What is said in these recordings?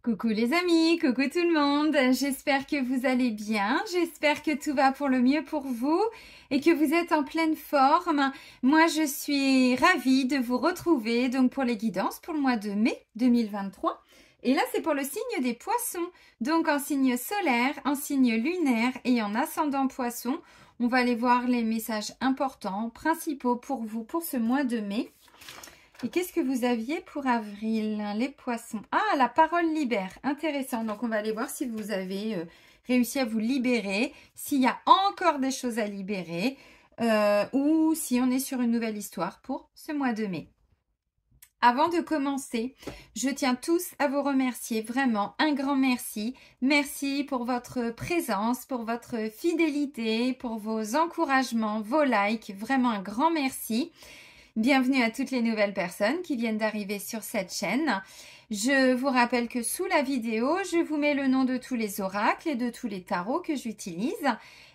Coucou les amis, coucou tout le monde, j'espère que vous allez bien, j'espère que tout va pour le mieux pour vous et que vous êtes en pleine forme. Moi je suis ravie de vous retrouver donc pour les guidances pour le mois de mai 2023 et là c'est pour le signe des poissons, donc en signe solaire, en signe lunaire et en ascendant poisson. On va aller voir les messages importants, principaux pour vous pour ce mois de mai. Et qu'est-ce que vous aviez pour avril, les poissons? Ah, la parole libère. Intéressant. Donc, on va aller voir si vous avez réussi à vous libérer, s'il y a encore des choses à libérer ou si on est sur une nouvelle histoire pour ce mois de mai. Avant de commencer, je tiens tous à vous remercier, vraiment un grand merci. Merci pour votre présence, pour votre fidélité, pour vos encouragements, vos likes. Vraiment un grand merci. Bienvenue à toutes les nouvelles personnes qui viennent d'arriver sur cette chaîne. Je vous rappelle que sous la vidéo, je vous mets le nom de tous les oracles et de tous les tarots que j'utilise.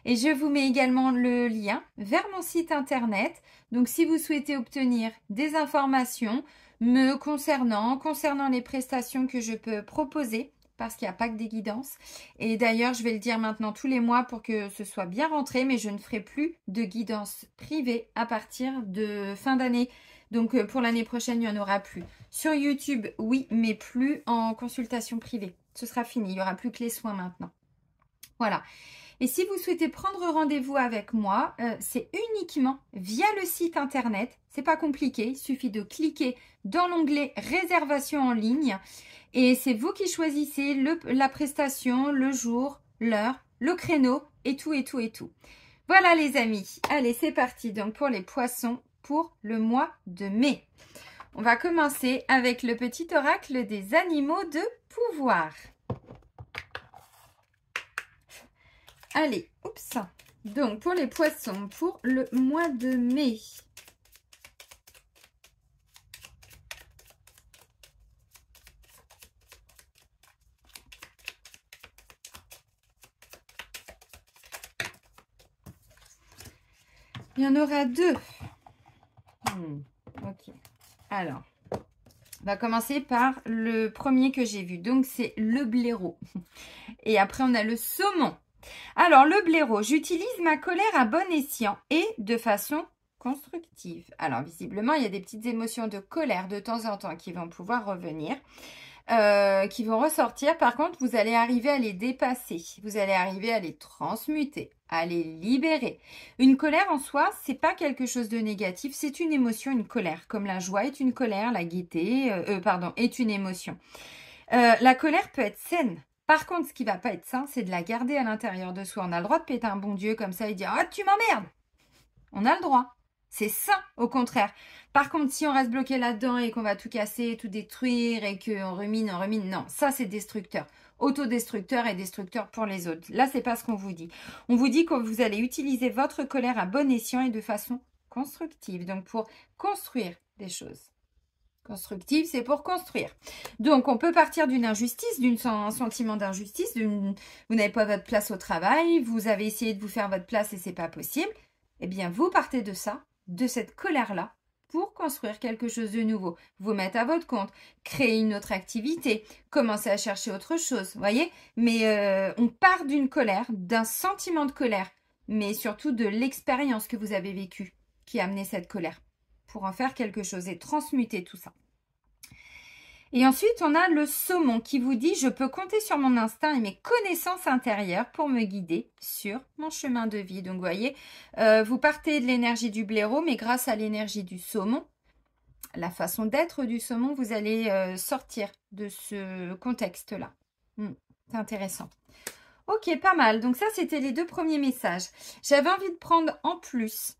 Et je vous mets également le lien vers mon site internet. Donc si vous souhaitez obtenir des informations me concernant les prestations que je peux proposer, parce qu'il n'y a pas que des guidances. Et d'ailleurs, je vais le dire maintenant tous les mois pour que ce soit bien rentré, mais je ne ferai plus de guidance privée à partir de fin d'année. Donc, pour l'année prochaine, il n'y en aura plus. Sur YouTube, oui, mais plus en consultation privée. Ce sera fini, il n'y aura plus que les soins maintenant. Voilà. Et si vous souhaitez prendre rendez-vous avec moi, c'est uniquement via le site internet. C'est pas compliqué, il suffit de cliquer dans l'onglet réservation en ligne. Et c'est vous qui choisissez la prestation, le jour, l'heure, le créneau et tout, et tout, et tout. Voilà les amis. Allez, c'est parti donc pour les poissons pour le mois de mai. On va commencer avec le petit oracle des animaux de pouvoir. Allez, oups. Donc pour les poissons pour le mois de mai. Il y en aura deux. Ok. Alors, on va commencer par le premier que j'ai vu. Donc, c'est le blaireau. Et après, on a le saumon. Alors, le blaireau, j'utilise ma colère à bon escient et de façon constructive. Alors, visiblement, il y a des petites émotions de colère de temps en temps qui vont pouvoir revenir. Qui vont ressortir. Par contre, vous allez arriver à les dépasser. Vous allez arriver à les transmuter, à les libérer. Une colère en soi, c'est pas quelque chose de négatif. C'est une émotion, une colère. Comme la joie est une colère, la gaieté, est une émotion. La colère peut être saine. Par contre, ce qui va pas être sain, c'est de la garder à l'intérieur de soi. On a le droit de péter un bon Dieu comme ça et dire « Ah, tu m'emmerdes !» On a le droit. C'est sain, au contraire. Par contre, si on reste bloqué là-dedans et qu'on va tout casser, tout détruire et qu'on rumine, non, ça c'est destructeur. Autodestructeur et destructeur pour les autres. Là, c'est pas ce qu'on vous dit. On vous dit que vous allez utiliser votre colère à bon escient et de façon constructive. Donc, pour construire des choses. Constructive, c'est pour construire. Donc, on peut partir d'une injustice, d'un sentiment d'injustice. Vous n'avez pas votre place au travail, vous avez essayé de vous faire votre place et c'est pas possible. Eh bien, vous partez de ça, de cette colère-là, pour construire quelque chose de nouveau. Vous mettre à votre compte, créer une autre activité, commencer à chercher autre chose, voyez. Mais on part d'une colère, d'un sentiment de colère, mais surtout de l'expérience que vous avez vécue qui a amené cette colère, pour en faire quelque chose et transmuter tout ça. Et ensuite, on a le saumon qui vous dit « Je peux compter sur mon instinct et mes connaissances intérieures pour me guider sur mon chemin de vie. » Donc, vous voyez, vous partez de l'énergie du blaireau, mais grâce à l'énergie du saumon, la façon d'être du saumon, vous allez sortir de ce contexte-là. C'est intéressant. Ok, pas mal. Donc, ça, c'était les deux premiers messages. J'avais envie de prendre en plus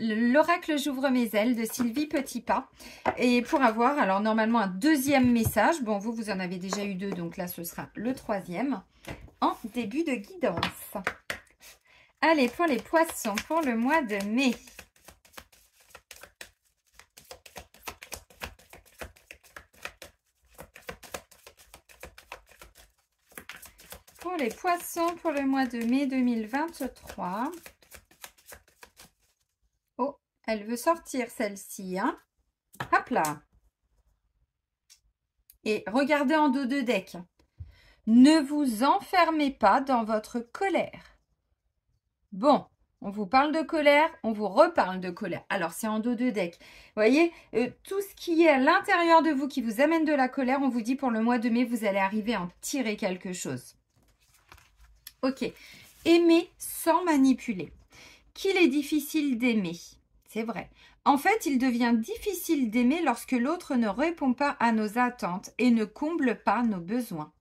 l'oracle J'ouvre mes ailes de Sylvie Petitpas. Et pour avoir, alors normalement, un deuxième message. Bon, vous en avez déjà eu deux, donc là, ce sera le troisième en début de guidance. Allez, pour les poissons, pour le mois de mai. Pour les poissons, pour le mois de mai 2023. Elle veut sortir celle-ci, hein. Hop là. Et regardez en dos de deck. Ne vous enfermez pas dans votre colère. Bon, on vous parle de colère, on vous reparle de colère. Alors, c'est en dos de deck. Vous voyez, tout ce qui est à l'intérieur de vous qui vous amène de la colère, on vous dit pour le mois de mai, vous allez arriver à en tirer quelque chose. Ok. Aimer sans manipuler. Qu'il est difficile d'aimer. C'est vrai. En fait, il devient difficile d'aimer lorsque l'autre ne répond pas à nos attentes et ne comble pas nos besoins.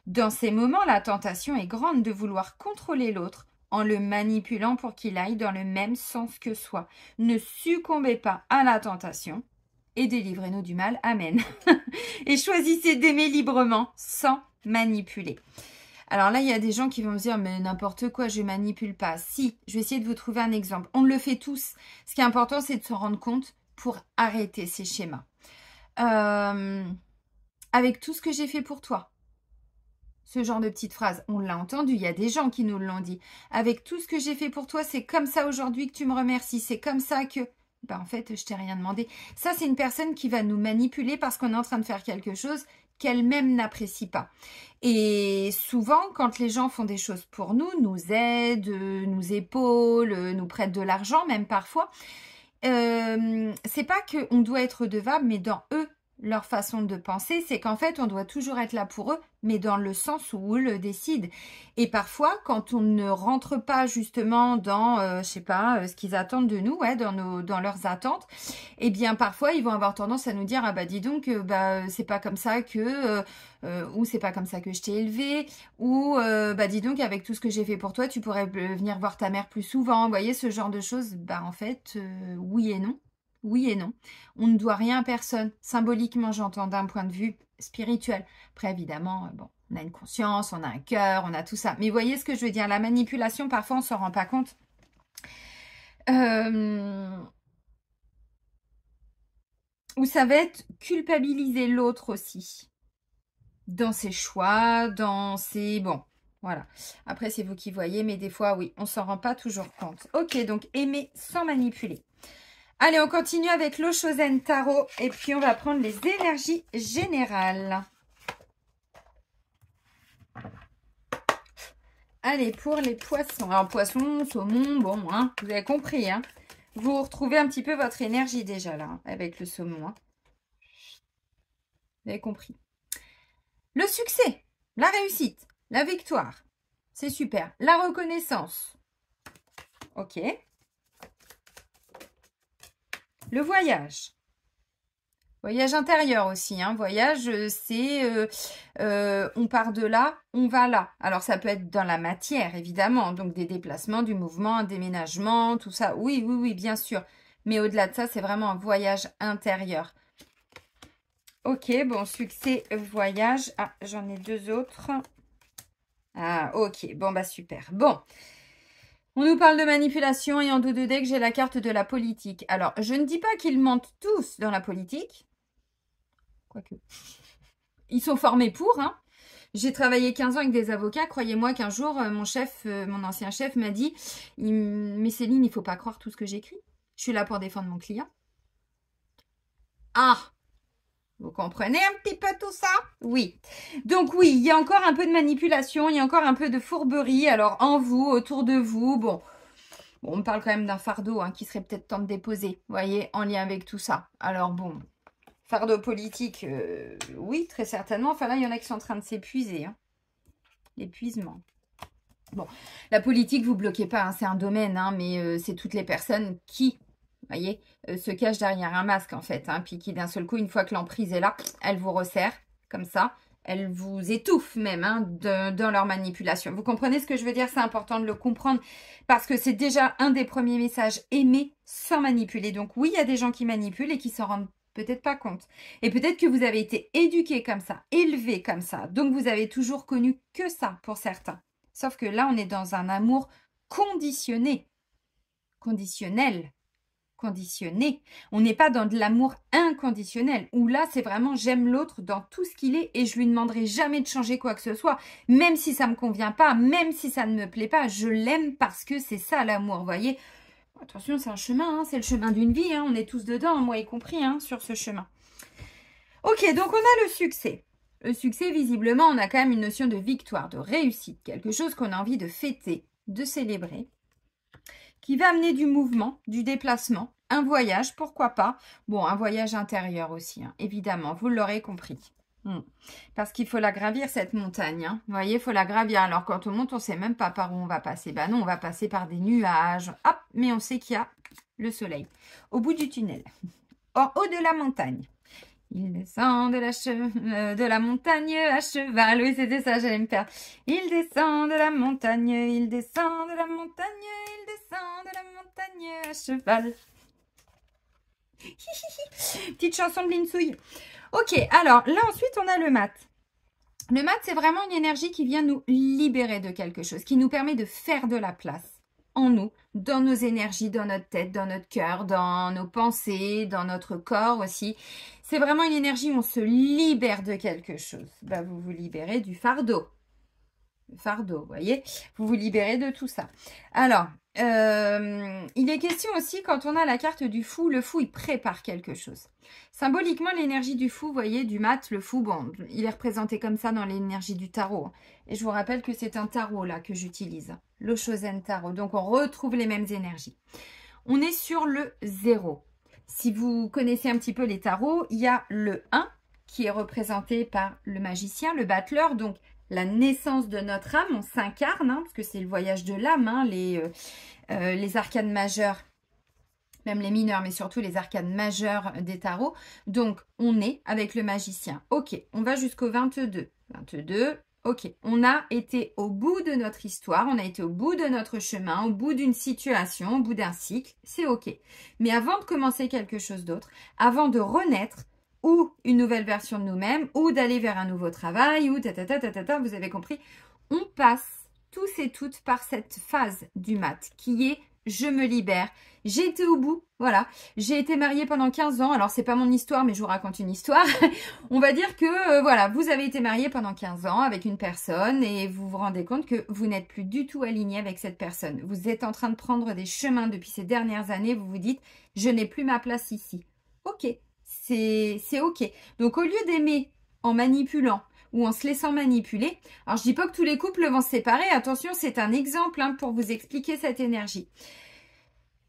Dans ces moments, la tentation est grande de vouloir contrôler l'autre en le manipulant pour qu'il aille dans le même sens que soi. Ne succombez pas à la tentation et délivrez-nous du mal. Amen. Et choisissez d'aimer librement sans manipuler. Alors là, il y a des gens qui vont me dire, mais n'importe quoi, je manipule pas. Si, je vais essayer de vous trouver un exemple. On le fait tous. Ce qui est important, c'est de se rendre compte pour arrêter ces schémas. Avec tout ce que j'ai fait pour toi. Ce genre de petite phrase, on l'a entendu, il y a des gens qui nous l'ont dit. Avec tout ce que j'ai fait pour toi, c'est comme ça aujourd'hui que tu me remercies. C'est comme ça que... Ben, en fait, je t'ai rien demandé. Ça, c'est une personne qui va nous manipuler parce qu'on est en train de faire quelque chose qu'elle-même n'apprécie pas. Et souvent, quand les gens font des choses pour nous, nous aident, nous épaulent, nous prêtent de l'argent, même parfois, c'est pas qu'on doit être redevable, mais dans eux, leur façon de penser, c'est qu'en fait, on doit toujours être là pour eux, mais dans le sens où eux le décident. Et parfois, quand on ne rentre pas justement dans, je sais pas, ce qu'ils attendent de nous, ouais, dans leurs attentes, eh bien, parfois, ils vont avoir tendance à nous dire, ah bah dis donc, c'est pas comme ça que, ou c'est pas comme ça que je t'ai élevé, ou bah dis donc, avec tout ce que j'ai fait pour toi, tu pourrais venir voir ta mère plus souvent. Vous voyez, ce genre de choses, bah en fait, oui et non. Oui et non. On ne doit rien à personne. Symboliquement, j'entends d'un point de vue spirituel. Après, évidemment, bon, on a une conscience, on a un cœur, on a tout ça. Mais vous voyez ce que je veux dire? La manipulation, parfois, on ne s'en rend pas compte. Ou ça va être culpabiliser l'autre aussi. Dans ses choix, dans ses... Bon, voilà. Après, c'est vous qui voyez, mais des fois, oui, on ne s'en rend pas toujours compte. Ok, donc aimer sans manipuler. Allez, on continue avec l'Oshozen Tarot et puis on va prendre les énergies générales. Allez, pour les poissons. Alors, poisson, saumon, bon, hein, vous avez compris. Hein. Vous retrouvez un petit peu votre énergie déjà là, hein, avec le saumon. Hein. Vous avez compris. Le succès, la réussite, la victoire. C'est super. La reconnaissance. Ok. Le voyage. Voyage intérieur aussi. Hein. Voyage, c'est on part de là, on va là. Alors, ça peut être dans la matière, évidemment. Donc, des déplacements, du mouvement, un déménagement, tout ça. Oui, oui, oui, bien sûr. Mais au-delà de ça, c'est vraiment un voyage intérieur. Ok, bon, succès, voyage. Ah, j'en ai deux autres. Ah, ok. Bon, bah, super. Bon. On nous parle de manipulation et en dos de deck, j'ai la carte de la politique. Alors, je ne dis pas qu'ils mentent tous dans la politique. Quoique. Ils sont formés pour. Hein. J'ai travaillé 15 ans avec des avocats. Croyez-moi qu'un jour, mon ancien chef m'a dit « Mais Céline, il ne faut pas croire tout ce que j'écris. Je suis là pour défendre mon client. » Ah, vous comprenez un petit peu tout ça? Oui. Donc oui, il y a encore un peu de manipulation, il y a encore un peu de fourberie. Alors en vous, autour de vous, bon on me parle quand même d'un fardeau hein, qui serait peut-être temps de déposer, vous voyez, en lien avec tout ça. Alors bon, fardeau politique, oui, très certainement. Enfin là, il y en a qui sont en train de s'épuiser. Hein. L'épuisement. Bon, la politique, vous ne bloquez pas, hein, c'est un domaine, hein, mais c'est toutes les personnes qui... Vous voyez, se cache derrière un masque en fait. Hein, puis qui d'un seul coup, une fois que l'emprise est là, elle vous resserre comme ça. Elle vous étouffe même hein, dans leur manipulation. Vous comprenez ce que je veux dire? C'est important de le comprendre parce que c'est déjà un des premiers messages. Aimer sans manipuler. Donc oui, il y a des gens qui manipulent et qui s'en rendent peut-être pas compte. Et peut-être que vous avez été éduqué comme ça, élevé comme ça. Donc vous avez toujours connu que ça pour certains. Sauf que là, on est dans un amour conditionné. Conditionnel. Conditionné. On n'est pas dans de l'amour inconditionnel, où là, c'est vraiment j'aime l'autre dans tout ce qu'il est et je lui demanderai jamais de changer quoi que ce soit, même si ça me convient pas, même si ça ne me plaît pas, je l'aime parce que c'est ça l'amour, vous voyez. Attention, c'est un chemin, hein, c'est le chemin d'une vie, hein, on est tous dedans, moi y compris, hein, sur ce chemin. Ok, donc on a le succès. Le succès, visiblement, on a quand même une notion de victoire, de réussite, quelque chose qu'on a envie de fêter, de célébrer, qui va amener du mouvement, du déplacement, un voyage, pourquoi pas. Bon, un voyage intérieur aussi, hein, évidemment, vous l'aurez compris. Parce qu'il faut la gravir, cette montagne. Hein. Vous voyez, il faut la gravir. Alors, quand on monte, on ne sait même pas par où on va passer. Ben non, on va passer par des nuages. Hop, mais on sait qu'il y a le soleil au bout du tunnel, en haut de la montagne. Il descend de la montagne à cheval. Oui, c'était ça, j'allais me faire. Il descend de la montagne, il descend de la montagne, il descend de la montagne à cheval. Petite chanson de Linsouille. Ok, alors là ensuite on a le mat. Le mat, c'est vraiment une énergie qui vient nous libérer de quelque chose, qui nous permet de faire de la place en nous, dans nos énergies, dans notre tête, dans notre cœur, dans nos pensées, dans notre corps aussi. C'est vraiment une énergie où on se libère de quelque chose. Ben, vous vous libérez du fardeau. Le fardeau, vous voyez, vous vous libérez de tout ça. Alors, il est question aussi, quand on a la carte du fou, le fou, il prépare quelque chose. Symboliquement, l'énergie du fou, vous voyez, du mat, le fou, bon, il est représenté comme ça dans l'énergie du tarot. Et je vous rappelle que c'est un tarot, là, que j'utilise. Le Shozen Tarot. Donc, on retrouve les mêmes énergies. On est sur le 0. Si vous connaissez un petit peu les tarots, il y a le 1 qui est représenté par le magicien, le battleur, donc la naissance de notre âme, on s'incarne, hein, parce que c'est le voyage de l'âme, hein, les arcanes majeures, même les mineurs, mais surtout les arcanes majeures des tarots. Donc, on est avec le magicien. Ok, on va jusqu'au 22. 22, ok. On a été au bout de notre histoire, on a été au bout de notre chemin, au bout d'une situation, au bout d'un cycle, c'est ok. Mais avant de commencer quelque chose d'autre, avant de renaître, ou une nouvelle version de nous-mêmes, ou d'aller vers un nouveau travail, ou vous avez compris. On passe tous et toutes par cette phase du mat qui est « je me libère ». J'ai été au bout, voilà. J'ai été mariée pendant 15 ans, alors c'est pas mon histoire, mais je vous raconte une histoire. On va dire que, voilà, vous avez été mariée pendant 15 ans avec une personne et vous vous rendez compte que vous n'êtes plus du tout aligné avec cette personne. Vous êtes en train de prendre des chemins depuis ces dernières années, vous vous dites « je n'ai plus ma place ici ». Ok. C'est ok. Donc, au lieu d'aimer en manipulant ou en se laissant manipuler, alors je dis pas que tous les couples vont se séparer. Attention, c'est un exemple hein, pour vous expliquer cette énergie.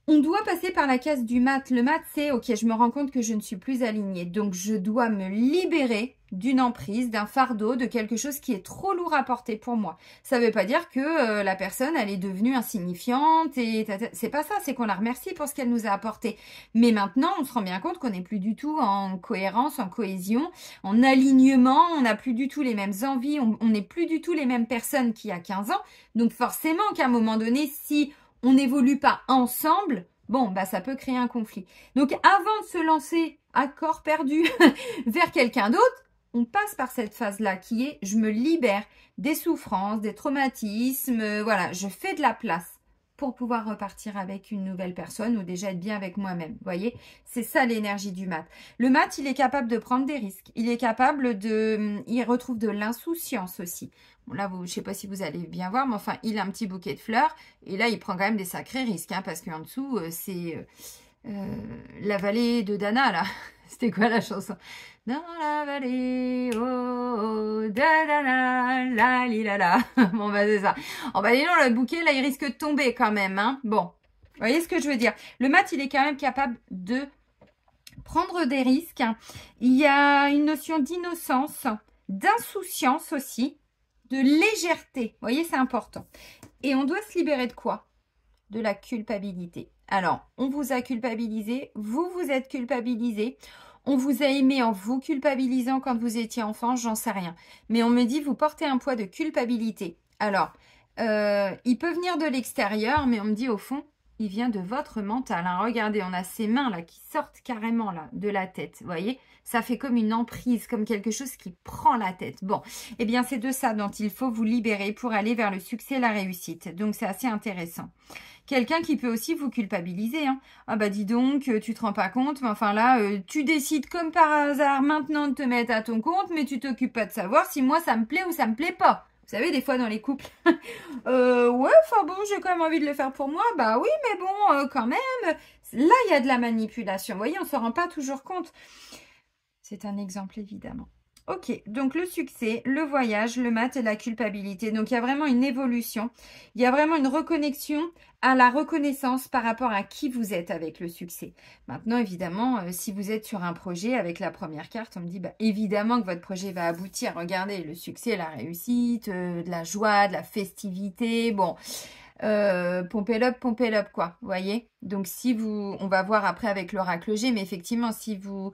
On doit passer par la case du mat. Le mat, c'est ok, je me rends compte que je ne suis plus alignée. Donc, je dois me libérer d'une emprise, d'un fardeau, de quelque chose qui est trop lourd à porter pour moi. Ça ne veut pas dire que la personne, elle est devenue insignifiante. Et c'est pas ça, c'est qu'on la remercie pour ce qu'elle nous a apporté. Mais maintenant, on se rend bien compte qu'on n'est plus du tout en cohérence, en cohésion, en alignement. On n'a plus du tout les mêmes envies. On n'est plus du tout les mêmes personnes qu'il y a 15 ans. Donc, forcément qu'à un moment donné, si on n'évolue pas ensemble, bon, bah ça peut créer un conflit. Donc, avant de se lancer à corps perdu vers quelqu'un d'autre, on passe par cette phase-là qui est « je me libère des souffrances, des traumatismes, voilà, je fais de la place pour pouvoir repartir avec une nouvelle personne ou déjà être bien avec moi-même. » Vous voyez, c'est ça l'énergie du mat. Le mat, il est capable de prendre des risques. Il est capable de... Il retrouve de l'insouciance aussi. Bon, là, je ne sais pas si vous allez bien voir, mais enfin, il a un petit bouquet de fleurs. Et là, il prend quand même des sacrés risques, hein, parce qu'en dessous, c'est la vallée de Dana, là. C'était quoi la chanson? Dans la vallée, oh, oh, da, da, da, la, li, la, la. Bon, bah, c'est ça. Oh, bah, dis donc, le bouquet, là, il risque de tomber quand même, hein. Bon, vous voyez ce que je veux dire? Le mat, il est quand même capable de prendre des risques. Il y a une notion d'innocence, d'insouciance aussi, de légèreté. Vous voyez, c'est important. Et on doit se libérer de quoi? De la culpabilité. Alors, on vous a culpabilisé, vous vous êtes culpabilisé, on vous a aimé en vous culpabilisant quand vous étiez enfant, j'en sais rien. Mais on me dit, vous portez un poids de culpabilité. Alors, il peut venir de l'extérieur, mais on me dit au fond, il vient de votre mental. Hein. Regardez, on a ces mains là qui sortent carrément là de la tête. Vous voyez, ça fait comme une emprise, comme quelque chose qui prend la tête. Bon, eh bien c'est de ça dont il faut vous libérer pour aller vers le succès et la réussite. Donc c'est assez intéressant. Quelqu'un qui peut aussi vous culpabiliser. Hein. Ah bah dis donc, tu te rends pas compte, mais enfin là, tu décides comme par hasard maintenant de te mettre à ton compte, mais tu t'occupes pas de savoir si moi ça me plaît ou ça me plaît pas. Vous savez, des fois dans les couples, ouais, enfin bon, j'ai quand même envie de le faire pour moi. Bah oui, mais bon, quand même, là, il y a de la manipulation. Vous voyez, on ne se rend pas toujours compte. C'est un exemple, évidemment. Ok, donc le succès, le voyage, le mat et la culpabilité. Donc il y a vraiment une évolution. Il y a vraiment une reconnexion à la reconnaissance par rapport à qui vous êtes avec le succès. Maintenant, évidemment, si vous êtes sur un projet avec la première carte, on me dit bah, évidemment que votre projet va aboutir. Regardez, le succès, la réussite, de la joie, de la festivité. Bon, pompez l'up, quoi. Vous voyez? Donc si vous, on va voir après avec l'oracle G, mais effectivement, si vous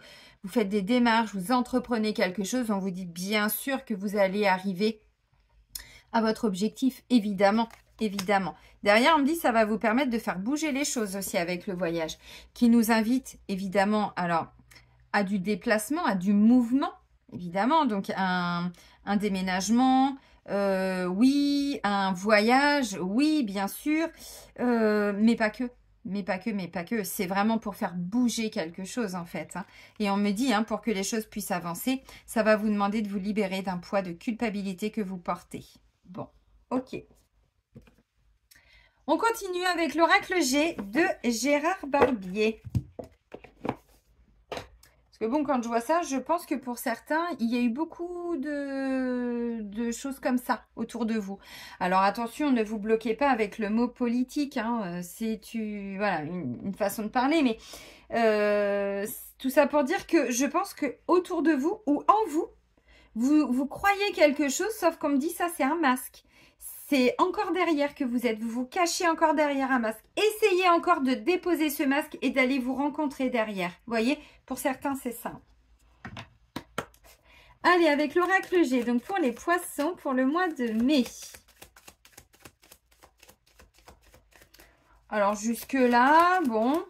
faites des démarches, vous entreprenez quelque chose, on vous dit bien sûr que vous allez arriver à votre objectif, évidemment, évidemment. Derrière, on me dit ça va vous permettre de faire bouger les choses aussi avec le voyage, qui nous invite évidemment alors à du déplacement, à du mouvement, évidemment, donc un déménagement, oui, un voyage, oui, bien sûr, mais pas que. Mais pas que, mais pas que. C'est vraiment pour faire bouger quelque chose, en fait. Hein. Et on me dit, hein, pour que les choses puissent avancer, ça va vous demander de vous libérer d'un poids de culpabilité que vous portez. Bon, ok. On continue avec l'oracle G de Gérard Barbier. Parce que bon, quand je vois ça, je pense que pour certains, il y a eu beaucoup de choses comme ça autour de vous. Alors attention, ne vous bloquez pas avec le mot politique. Hein, c'est voilà, une façon de parler. Mais tout ça pour dire que je pense que autour de vous ou en vous, vous croyez quelque chose, sauf qu'on me dit ça, c'est un masque. C'est encore derrière que vous êtes. Vous vous cachez encore derrière un masque. Essayez encore de déposer ce masque et d'aller vous rencontrer derrière. Vous voyez, pour certains, c'est ça. Allez, avec l'oracle G, donc pour les poissons, pour le mois de mai. Alors, jusque-là, bon...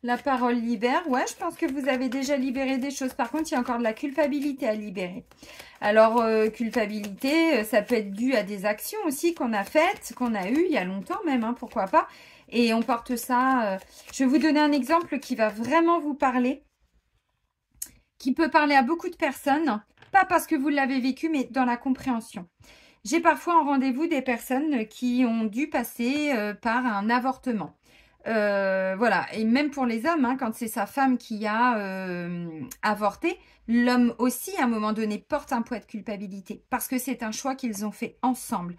La parole libère. Ouais, je pense que vous avez déjà libéré des choses. Par contre, il y a encore de la culpabilité à libérer. Alors, culpabilité, ça peut être dû à des actions aussi qu'on a faites, qu'on a eues il y a longtemps même, hein, pourquoi pas. Et on porte ça... je vais vous donner un exemple qui va vraiment vous parler, qui peut parler à beaucoup de personnes, pas parce que vous l'avez vécu, mais dans la compréhension. J'ai parfois en rendez-vous des personnes qui ont dû passer par un avortement. Voilà, et même pour les hommes, hein, quand c'est sa femme qui a avorté, l'homme aussi, à un moment donné, porte un poids de culpabilité parce que c'est un choix qu'ils ont fait ensemble.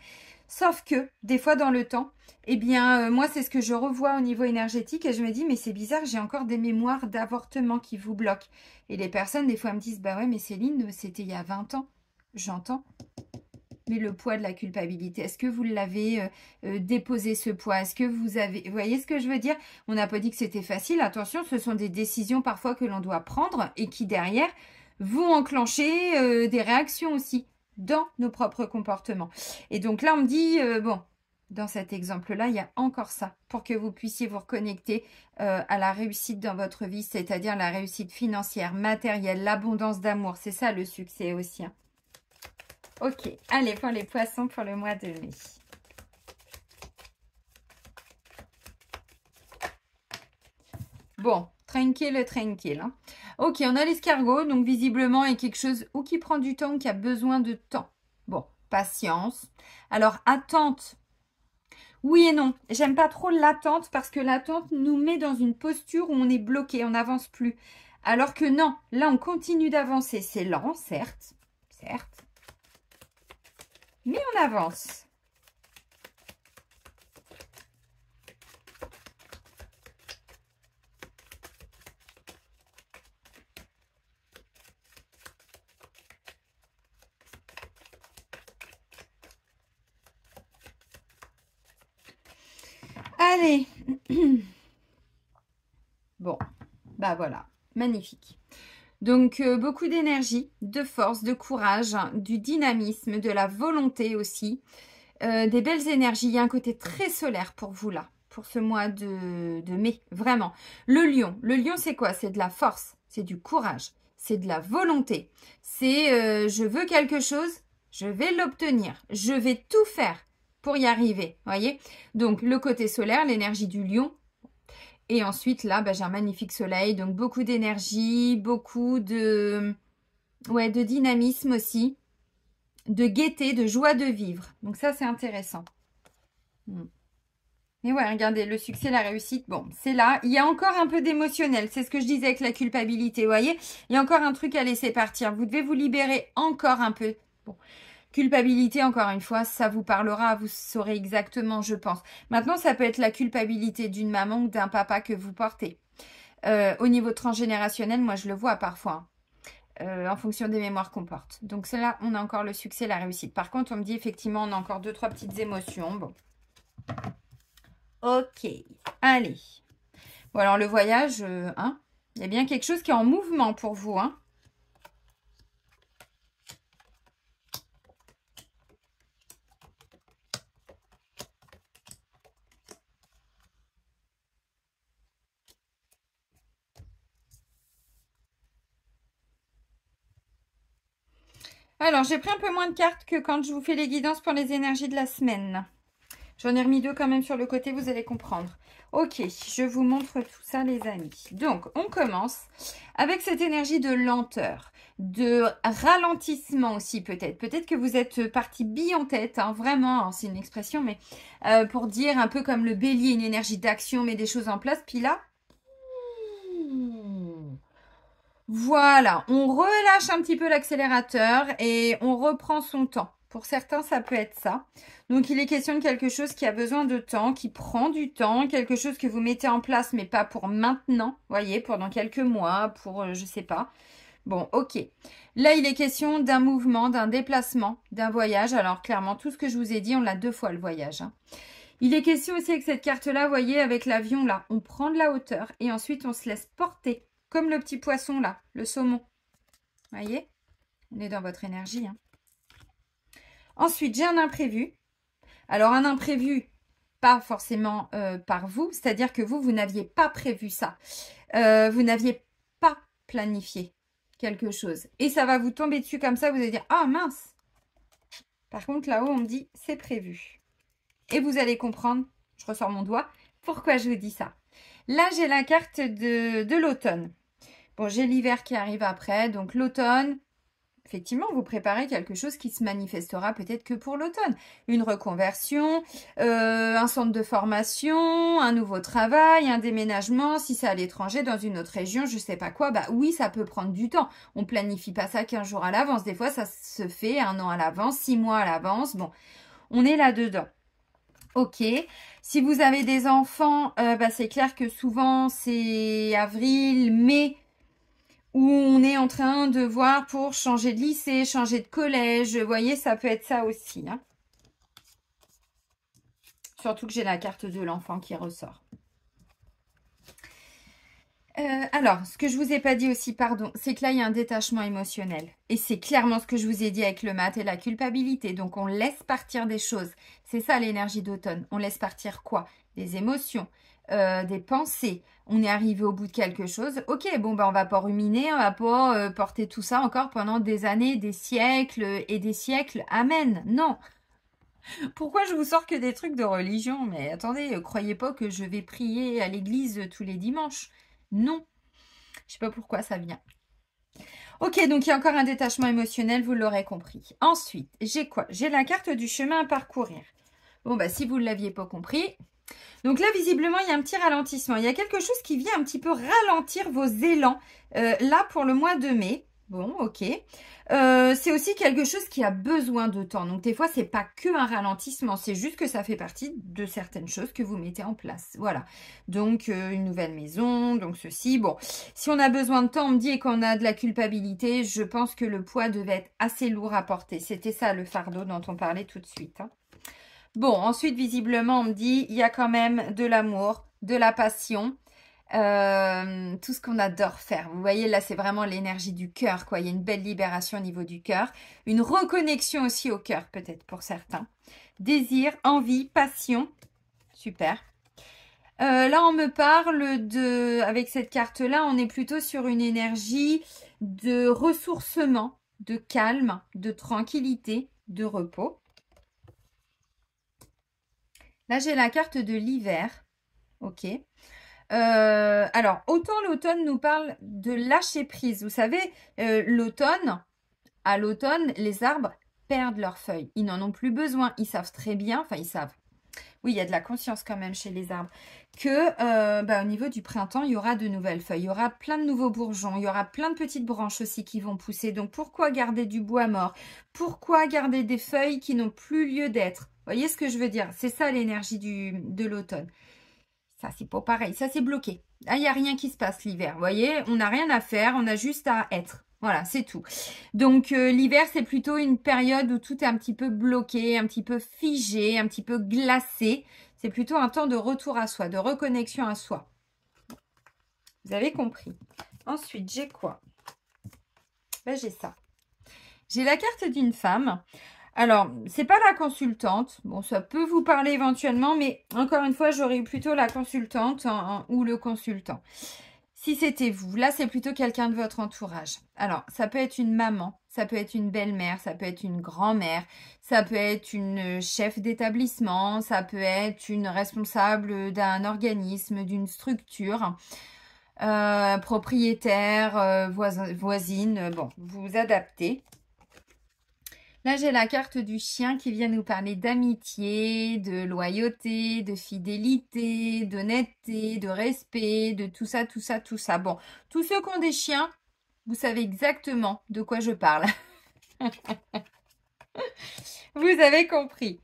Sauf que, des fois dans le temps, eh bien, moi, c'est ce que je revois au niveau énergétique et je me dis, mais c'est bizarre, j'ai encore des mémoires d'avortement qui vous bloquent. Et les personnes, des fois, me disent, bah ouais, mais Céline, c'était il y a 20 ans. J'entends. Mais le poids de la culpabilité, est-ce que vous l'avez déposé ce poids? Est-ce que vous avez... Vous voyez ce que je veux dire? On n'a pas dit que c'était facile. Attention, ce sont des décisions parfois que l'on doit prendre et qui derrière vont enclencher des réactions aussi dans nos propres comportements. Et donc là, on me dit, bon, dans cet exemple-là, il y a encore ça pour que vous puissiez vous reconnecter à la réussite dans votre vie, c'est-à-dire la réussite financière, matérielle, l'abondance d'amour. C'est ça le succès aussi, hein. Ok, allez, pour les poissons pour le mois de mai. Bon, tranquille, tranquille. Hein. Ok, on a l'escargot, donc visiblement, il y a quelque chose ou qui prend du temps ou qui a besoin de temps. Bon, patience. Alors, attente. Oui et non. J'aime pas trop l'attente parce que l'attente nous met dans une posture où on est bloqué, on n'avance plus. Alors que non, là, on continue d'avancer. C'est lent, certes. Certes. Mais on avance. Allez. Bon, bah voilà, magnifique. Donc, beaucoup d'énergie, de force, de courage, du dynamisme, de la volonté aussi. Des belles énergies. Il y a un côté très solaire pour vous là, pour ce mois de mai, vraiment. Le lion c'est quoi? C'est de la force, c'est du courage, c'est de la volonté. C'est je veux quelque chose, je vais l'obtenir. Je vais tout faire pour y arriver, voyez? Donc, le côté solaire, l'énergie du lion. Et ensuite, là, bah, j'ai un magnifique soleil, donc beaucoup d'énergie, beaucoup de dynamisme aussi, de gaieté, de joie de vivre. Donc ça, c'est intéressant. Mais ouais, regardez, le succès, la réussite, bon, c'est là. Il y a encore un peu d'émotionnel. C'est ce que je disais avec la culpabilité, vous voyez. Il y a encore un truc à laisser partir. Vous devez vous libérer encore un peu. Bon, culpabilité, encore une fois, ça vous parlera. Vous saurez exactement, je pense. Maintenant, ça peut être la culpabilité d'une maman ou d'un papa que vous portez. Au niveau transgénérationnel, moi, je le vois parfois. En fonction des mémoires qu'on porte. Donc, cela, on a encore le succès, la réussite. Par contre, on me dit, effectivement, on a encore 2-3 petites émotions. Bon. Ok, allez. Bon, alors le voyage, hein, il y a bien quelque chose qui est en mouvement pour vous, hein. Alors, j'ai pris un peu moins de cartes que quand je vous fais les guidances pour les énergies de la semaine. J'en ai remis 2 quand même sur le côté, vous allez comprendre. Ok, je vous montre tout ça, les amis. Donc, on commence avec cette énergie de lenteur, de ralentissement aussi peut-être. Peut-être que vous êtes parti bille en tête, hein, vraiment, c'est une expression, mais pour dire un peu comme le bélier, une énergie d'action, met des choses en place. Puis là, voilà, on relâche un petit peu l'accélérateur et on reprend son temps. Pour certains, ça peut être ça. Donc, il est question de quelque chose qui a besoin de temps, qui prend du temps, quelque chose que vous mettez en place, mais pas pour maintenant, voyez, pour dans quelques mois, pour, je sais pas. Bon, ok. Là, il est question d'un mouvement, d'un déplacement, d'un voyage. Alors, clairement, tout ce que je vous ai dit, on l'a 2 fois, le voyage, hein. Il est question aussi avec cette carte-là, voyez, avec l'avion, là, on prend de la hauteur et ensuite, on se laisse porter. Comme le petit poisson là, le saumon. Voyez? On est dans votre énergie, hein. Ensuite, j'ai un imprévu. Alors, un imprévu, pas forcément par vous. C'est-à-dire que vous n'aviez pas prévu ça. Vous n'aviez pas planifié quelque chose. Et ça va vous tomber dessus comme ça. Vous allez dire, ah mince. Par contre, là-haut, on me dit, c'est prévu. Et vous allez comprendre, je ressors mon doigt, pourquoi je vous dis ça. Là, j'ai la carte de l'automne. Bon, j'ai l'hiver qui arrive après, donc l'automne, effectivement, vous préparez quelque chose qui se manifestera peut-être que pour l'automne. Une reconversion, un centre de formation, un nouveau travail, un déménagement, si c'est à l'étranger, dans une autre région, je sais pas quoi, bah oui, ça peut prendre du temps. On planifie pas ça 15 jours à l'avance, des fois ça se fait 1 an à l'avance, 6 mois à l'avance, bon, on est là-dedans. Ok, si vous avez des enfants, bah c'est clair que souvent c'est avril, mai, où on est en train de voir pour changer de lycée, changer de collège. Vous voyez, ça peut être ça aussi, hein. Surtout que j'ai la carte de l'enfant qui ressort. Alors, ce que je vous ai pas dit aussi, pardon, c'est que là, il y a un détachement émotionnel. Et c'est clairement ce que je vous ai dit avec le mat et la culpabilité. Donc, on laisse partir des choses. C'est ça l'énergie d'automne. On laisse partir quoi? Des émotions, des pensées. On est arrivé au bout de quelque chose. Ok, bon, ben, on va pas ruminer, on va pas porter tout ça encore pendant des années, des siècles et des siècles. Amen. Non. Pourquoi je vous sors que des trucs de religion? Mais attendez, croyez pas que je vais prier à l'église tous les dimanches. Non. Je sais pas pourquoi ça vient. Ok, donc il y a encore un détachement émotionnel, vous l'aurez compris. Ensuite, j'ai quoi? J'ai la carte du chemin à parcourir. Bon, bah si vous ne l'aviez pas compris. Donc là, visiblement, il y a un petit ralentissement. Il y a quelque chose qui vient un petit peu ralentir vos élans. Là, pour le mois de mai. Bon, ok. C'est aussi quelque chose qui a besoin de temps. Donc, des fois, c'est pas que un ralentissement. C'est juste que ça fait partie de certaines choses que vous mettez en place. Voilà. Donc, une nouvelle maison, donc ceci. Bon, si on a besoin de temps, on me dit, et qu'on a de la culpabilité, je pense que le poids devait être assez lourd à porter. C'était ça, le fardeau dont on parlait tout de suite, hein. Bon, ensuite, visiblement, on me dit, il y a quand même de l'amour, de la passion, tout ce qu'on adore faire. Vous voyez, là, c'est vraiment l'énergie du cœur, quoi. Il y a une belle libération au niveau du cœur. Une reconnexion aussi au cœur, peut-être, pour certains. Désir, envie, passion. Super. Là, on me parle de... Avec cette carte-là, on est plutôt sur une énergie de ressourcement, de calme, de tranquillité, de repos. Là, j'ai la carte de l'hiver. Ok. Alors, autant l'automne nous parle de lâcher prise. Vous savez, l'automne, à l'automne, les arbres perdent leurs feuilles. Ils n'en ont plus besoin. Ils savent très bien, enfin, ils savent. Oui, il y a de la conscience quand même chez les arbres. Que au niveau du printemps, il y aura de nouvelles feuilles. Il y aura plein de nouveaux bourgeons. Il y aura plein de petites branches aussi qui vont pousser. Donc, pourquoi garder du bois mort? Pourquoi garder des feuilles qui n'ont plus lieu d'être? Vous voyez ce que je veux dire? C'est ça l'énergie de l'automne. Ça, c'est pas pareil. Ça, c'est bloqué. Là, il n'y a rien qui se passe l'hiver. Vous voyez, on n'a rien à faire. On a juste à être. Voilà, c'est tout. Donc, l'hiver, c'est plutôt une période où tout est un petit peu bloqué, un petit peu figé, un petit peu glacé. C'est plutôt un temps de retour à soi, de reconnexion à soi. Vous avez compris. Ensuite, j'ai quoi? Ben, j'ai ça. J'ai la carte d'une femme. Alors, c'est pas la consultante. Bon, ça peut vous parler éventuellement, mais encore une fois, j'aurais eu plutôt la consultante ou le consultant. Si c'était vous, là, c'est plutôt quelqu'un de votre entourage. Alors, ça peut être une maman, ça peut être une belle-mère, ça peut être une grand-mère, ça peut être une chef d'établissement, ça peut être une responsable d'un organisme, d'une structure, propriétaire, voisine. Bon, vous vous adaptez. Là, j'ai la carte du chien qui vient nous parler d'amitié, de loyauté, de fidélité, d'honnêteté, de respect, de tout ça, tout ça, tout ça. Bon, tous ceux qui ont des chiens, vous savez exactement de quoi je parle. Vous avez compris.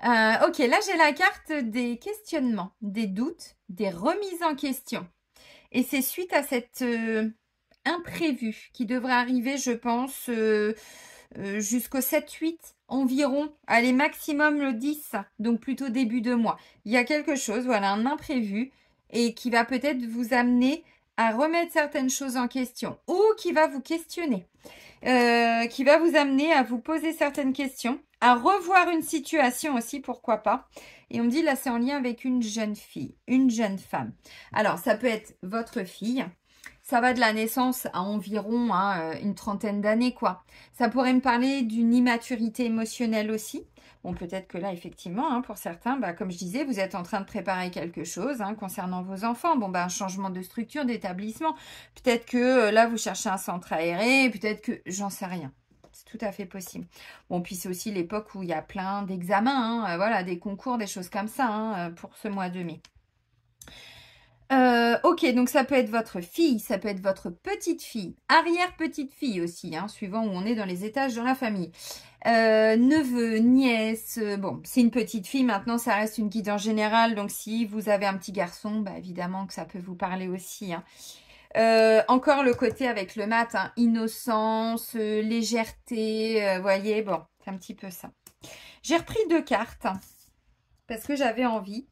Ok, là, j'ai la carte des questionnements, des doutes, des remises en question. Et c'est suite à cet imprévu qui devrait arriver, je pense... jusqu'au 7-8 environ, allez maximum le 10, donc plutôt début de mois. Il y a quelque chose, voilà, un imprévu et qui va peut-être vous amener à remettre certaines choses en question ou qui va vous questionner, qui va vous amener à vous poser certaines questions, à revoir une situation aussi, pourquoi pas. Et on me dit là, c'est en lien avec une jeune fille, une jeune femme. Alors, ça peut être votre fille. Ça va de la naissance à environ une trentaine d'années, quoi. Ça pourrait me parler d'une immaturité émotionnelle aussi. Bon, peut-être que là, effectivement, pour certains, comme je disais, vous êtes en train de préparer quelque chose concernant vos enfants. Bon, un changement de structure, d'établissement. Peut-être que là, vous cherchez un centre aéré. Peut-être que... J'en sais rien. C'est tout à fait possible. Bon, puis c'est aussi l'époque où il y a plein d'examens, voilà, des concours, des choses comme ça, pour ce mois de mai. Ok, donc ça peut être votre fille, ça peut être votre petite fille, arrière-petite fille aussi, suivant où on est dans les étages dans la famille. Neveu, nièce, bon, c'est une petite fille, maintenant ça reste une guide en général, donc si vous avez un petit garçon, évidemment que ça peut vous parler aussi. Encore le côté avec le mat, innocence, légèreté, voyez, bon, c'est un petit peu ça. J'ai repris 2 cartes, parce que j'avais envie.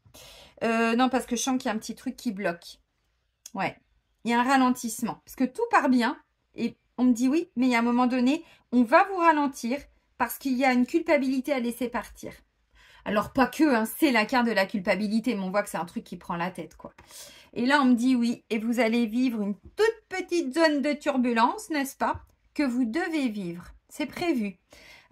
Non, parce que je sens qu'il y a un petit truc qui bloque. Ouais, il y a un ralentissement. Parce que tout part bien. Et on me dit oui, mais il y a un moment donné, on va vous ralentir parce qu'il y a une culpabilité à laisser partir. Alors, pas que, c'est la carte de la culpabilité, mais on voit que c'est un truc qui prend la tête, quoi. Et là, on me dit oui, et vous allez vivre une toute petite zone de turbulence, n'est-ce pas? Que vous devez vivre. C'est prévu.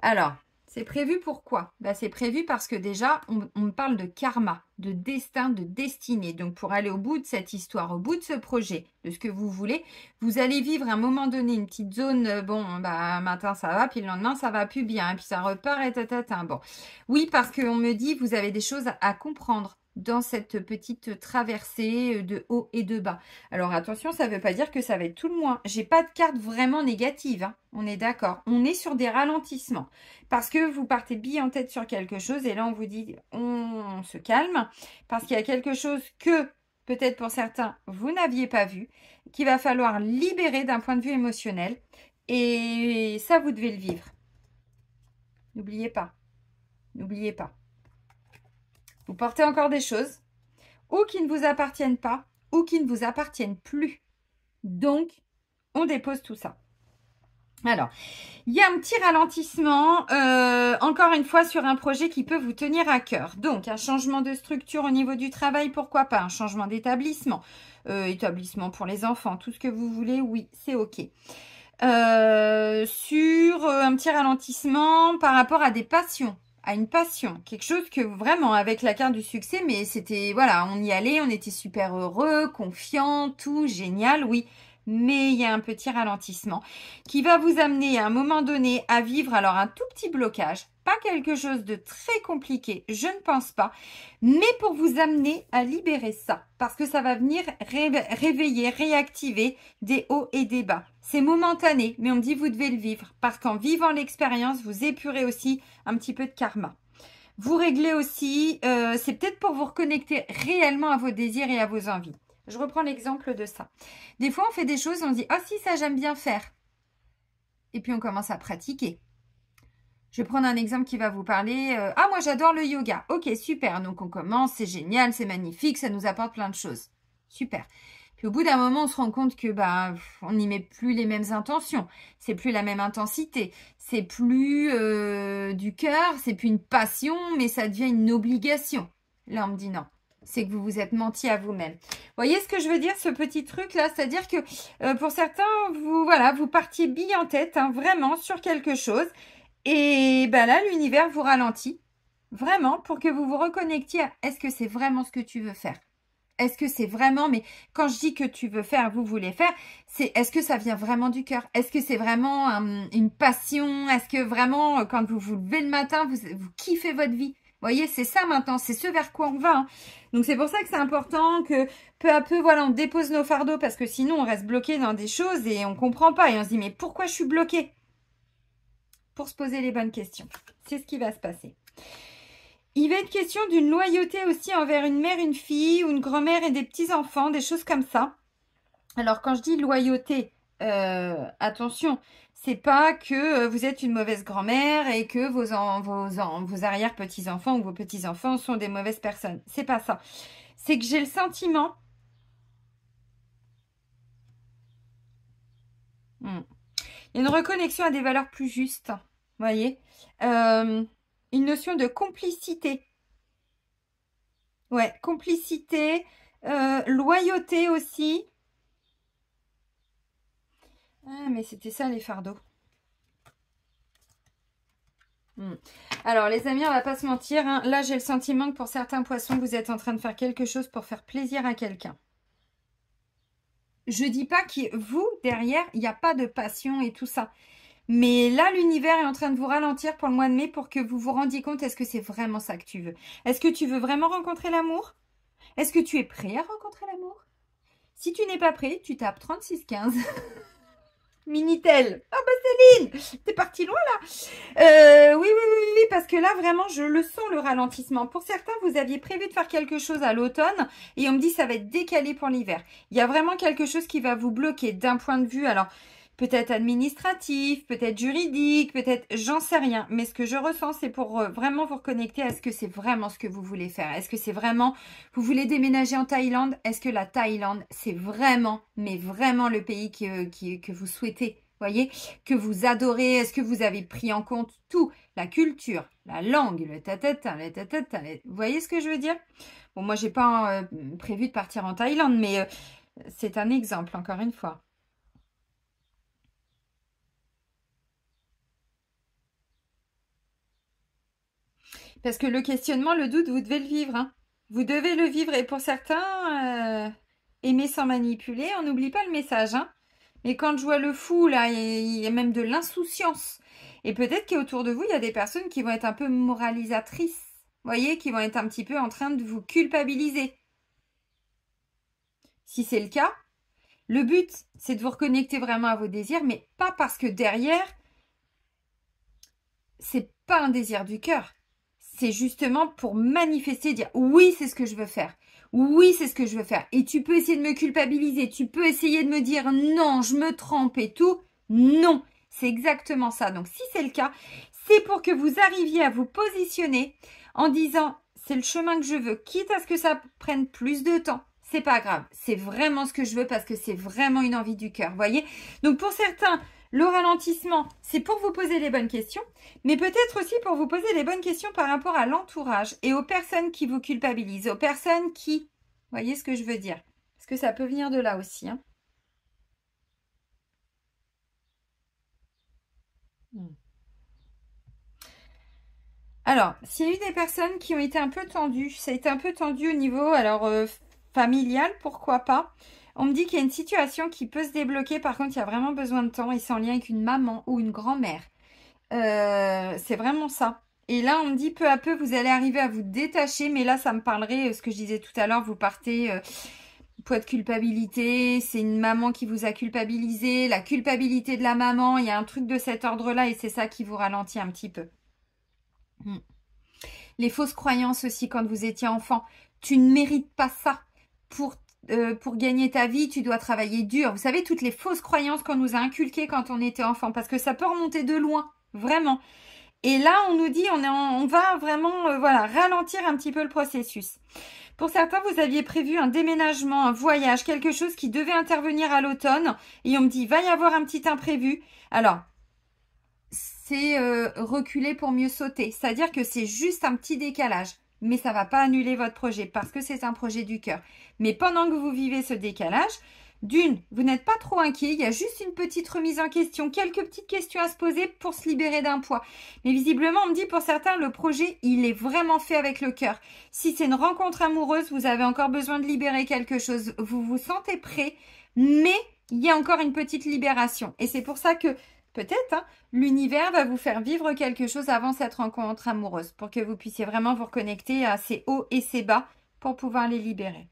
Alors... C'est prévu pourquoi? C'est prévu parce que déjà, on me parle de karma, de destin, de destinée. Donc, pour aller au bout de cette histoire, au bout de ce projet, de ce que vous voulez, vous allez vivre à un moment donné une petite zone, matin ça va, puis le lendemain ça va plus bien, puis ça repart et tatatin. Bon, oui, parce qu'on me dit, vous avez des choses à comprendre dans cette petite traversée de haut et de bas. Alors attention, ça ne veut pas dire que ça va être tout le mois. J'ai pas de carte vraiment négative, on est d'accord. On est sur des ralentissements parce que vous partez bille en tête sur quelque chose et là on vous dit on se calme parce qu'il y a quelque chose que peut-être pour certains vous n'aviez pas vu, qu'il va falloir libérer d'un point de vue émotionnel et ça vous devez le vivre. N'oubliez pas, n'oubliez pas. Vous portez encore des choses, ou qui ne vous appartiennent pas, ou qui ne vous appartiennent plus. Donc, on dépose tout ça. Alors, il y a un petit ralentissement, encore une fois, sur un projet qui peut vous tenir à cœur. Donc, un changement de structure au niveau du travail, pourquoi pas? Un changement d'établissement, établissement pour les enfants, tout ce que vous voulez, oui, c'est OK. Sur un petit ralentissement par rapport à des passions. À une passion, quelque chose que vraiment avec la carte du succès, mais c'était, voilà, on y allait, on était super heureux, confiant, tout, génial, oui, mais il y a un petit ralentissement qui va vous amener à un moment donné à vivre alors un tout petit blocage, pas quelque chose de très compliqué, je ne pense pas, mais pour vous amener à libérer ça, parce que ça va venir réveiller, réactiver des hauts et des bas. C'est momentané, mais on me dit vous devez le vivre, parce qu'en vivant l'expérience, vous épurez aussi un petit peu de karma. Vous réglez aussi, c'est peut-être pour vous reconnecter réellement à vos désirs et à vos envies. Je reprends l'exemple de ça. Des fois, on fait des choses, on se dit « Ah si, ça j'aime bien faire ». Et puis, on commence à pratiquer. Je vais prendre un exemple qui va vous parler. « Ah, moi j'adore le yoga ». Ok, super. Donc, on commence, c'est génial, c'est magnifique, ça nous apporte plein de choses. Super. Puis, au bout d'un moment, on se rend compte que on n'y met plus les mêmes intentions. C'est plus la même intensité. C'est plus du cœur, c'est plus une passion, mais ça devient une obligation. Là, on me dit non. C'est que vous vous êtes menti à vous-même. Vous voyez ce que je veux dire, ce petit truc-là? C'est-à-dire que pour certains, vous partiez bille en tête, hein, vraiment, sur quelque chose. Et là, l'univers vous ralentit, vraiment, pour que vous vous reconnectiez à est-ce que c'est vraiment ce que tu veux faire? Est-ce que c'est vraiment, mais quand je dis que tu veux faire, vous voulez faire, c'est est-ce que ça vient vraiment du cœur? Est-ce que c'est vraiment une passion? Est-ce que vraiment, quand vous vous levez le matin, vous kiffez votre vie? Vous voyez, c'est ça maintenant, c'est ce vers quoi on va. Hein. Donc, c'est pour ça que c'est important que peu à peu, voilà, on dépose nos fardeaux parce que sinon, on reste bloqué dans des choses et on ne comprend pas. Et on se dit, mais pourquoi je suis bloqué? Pour se poser les bonnes questions. C'est ce qui va se passer. Il va être question d'une loyauté aussi envers une mère, une fille ou une grand-mère et des petits-enfants, des choses comme ça. Alors, quand je dis loyauté, attention, c'est pas que vous êtes une mauvaise grand-mère et que vos arrière-petits-enfants ou vos petits-enfants sont des mauvaises personnes. C'est pas ça. C'est que j'ai le sentiment... Il y a une reconnexion à des valeurs plus justes. Vous voyez une notion de complicité. Ouais, complicité, loyauté aussi. Ah, mais c'était ça les fardeaux. Alors les amis, on va pas se mentir. Hein. Là, j'ai le sentiment que pour certains poissons, vous êtes en train de faire quelque chose pour faire plaisir à quelqu'un. Je dis pas que vous, derrière, il n'y a pas de passion et tout ça. Mais là, l'univers est en train de vous ralentir pour le mois de mai pour que vous vous rendiez compte, est-ce que c'est vraiment ça que tu veux? Est-ce que tu veux vraiment rencontrer l'amour? Est-ce que tu es prêt à rencontrer l'amour? Si tu n'es pas prêt, tu tapes 3615. Minitel. Ah bah Céline, t'es partie loin là. Oui, parce que là, vraiment, je le sens, le ralentissement. Pour certains, vous aviez prévu de faire quelque chose à l'automne et on me dit ça va être décalé pour l'hiver. Il y a vraiment quelque chose qui va vous bloquer d'un point de vue, alors peut-être administratif, peut-être juridique, peut-être, j'en sais rien. Mais ce que je ressens, c'est pour vraiment vous reconnecter à ce que c'est vraiment ce que vous voulez faire. Est-ce que c'est vraiment, vous voulez déménager en Thaïlande? Est-ce que la Thaïlande, c'est vraiment, mais vraiment le pays que vous souhaitez? Voyez, que vous adorez? Est-ce que vous avez pris en compte tout? La culture, la langue, le tatata, vous voyez ce que je veux dire? Bon, moi, j'ai pas prévu de partir en Thaïlande, mais c'est un exemple, encore une fois. Parce que le questionnement, le doute, vous devez le vivre. Hein. Vous devez le vivre. Et pour certains, aimer sans manipuler, on n'oublie pas le message. Hein. Mais quand je vois le fou, là, il y a même de l'insouciance. Et peut-être qu'autour de vous, il y a des personnes qui vont être un peu moralisatrices. Vous voyez, qui vont être un petit peu en train de vous culpabiliser. Si c'est le cas, le but, c'est de vous reconnecter vraiment à vos désirs, mais pas parce que derrière, c'est pas un désir du cœur. C'est justement pour manifester, dire oui, c'est ce que je veux faire. Oui, c'est ce que je veux faire. Et tu peux essayer de me culpabiliser. Tu peux essayer de me dire non, je me trompe et tout. Non, c'est exactement ça. Donc, si c'est le cas, c'est pour que vous arriviez à vous positionner en disant c'est le chemin que je veux. Quitte à ce que ça prenne plus de temps. C'est pas grave. C'est vraiment ce que je veux parce que c'est vraiment une envie du cœur. Voyez? Donc, pour certains, le ralentissement, c'est pour vous poser les bonnes questions, mais peut-être aussi pour vous poser les bonnes questions par rapport à l'entourage et aux personnes qui vous culpabilisent, aux personnes qui... Vous voyez ce que je veux dire? Parce que ça peut venir de là aussi. Hein. Alors, s'il y a eu des personnes qui ont été un peu tendues, ça a été un peu tendu au niveau, alors, familial, pourquoi pas, On me dit qu'il y a une situation qui peut se débloquer. Par contre, il y a vraiment besoin de temps et c'est en lien avec une maman ou une grand-mère. C'est vraiment ça. Et là, on me dit peu à peu, vous allez arriver à vous détacher. Mais là, ça me parlerait, ce que je disais tout à l'heure, vous partez... poids de culpabilité, c'est une maman qui vous a culpabilisé, la culpabilité de la maman, il y a un truc de cet ordre-là et c'est ça qui vous ralentit un petit peu. Les fausses croyances aussi quand vous étiez enfant. Tu ne mérites pas ça. Pour gagner ta vie, tu dois travailler dur. Vous savez, toutes les fausses croyances qu'on nous a inculquées quand on était enfant, parce que ça peut remonter de loin, vraiment. Et là, on nous dit, on va vraiment voilà, ralentir un petit peu le processus. Pour certains, vous aviez prévu un déménagement, un voyage, quelque chose qui devait intervenir à l'automne. Et on me dit, il va y avoir un petit imprévu. Alors, c'est reculer pour mieux sauter. C'est-à-dire que c'est juste un petit décalage. Mais ça ne va pas annuler votre projet parce que c'est un projet du cœur. Mais pendant que vous vivez ce décalage, d'une, vous n'êtes pas trop inquiet. Il y a juste une petite remise en question, quelques petites questions à se poser pour se libérer d'un poids. Mais visiblement, on me dit pour certains, le projet, il est vraiment fait avec le cœur. Si c'est une rencontre amoureuse, vous avez encore besoin de libérer quelque chose. Vous vous sentez prêt, mais il y a encore une petite libération. Et c'est pour ça que peut-être, l'univers va vous faire vivre quelque chose avant cette rencontre amoureuse pour que vous puissiez vraiment vous reconnecter à ces hauts et ces bas pour pouvoir les libérer.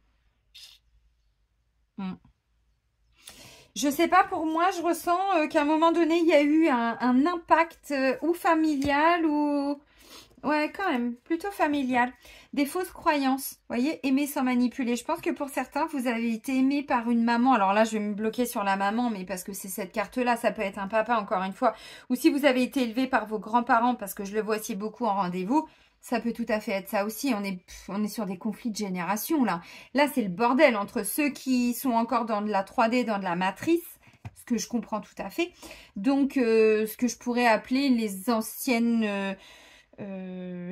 Je sais pas, pour moi, je ressens qu'à un moment donné, il y a eu un impact ou familial ou... Ouais, quand même, plutôt familial. Des fausses croyances, vous voyez, aimer sans manipuler. Je pense que pour certains, vous avez été aimé par une maman. Alors là, je vais me bloquer sur la maman, mais parce que c'est cette carte-là, ça peut être un papa, encore une fois. Ou si vous avez été élevé par vos grands-parents, parce que je le vois aussi beaucoup en rendez-vous, ça peut tout à fait être ça aussi. On est sur des conflits de génération, là. Là, c'est le bordel entre ceux qui sont encore dans de la 3D, dans de la matrice, ce que je comprends tout à fait. Donc, ce que je pourrais appeler les anciennes...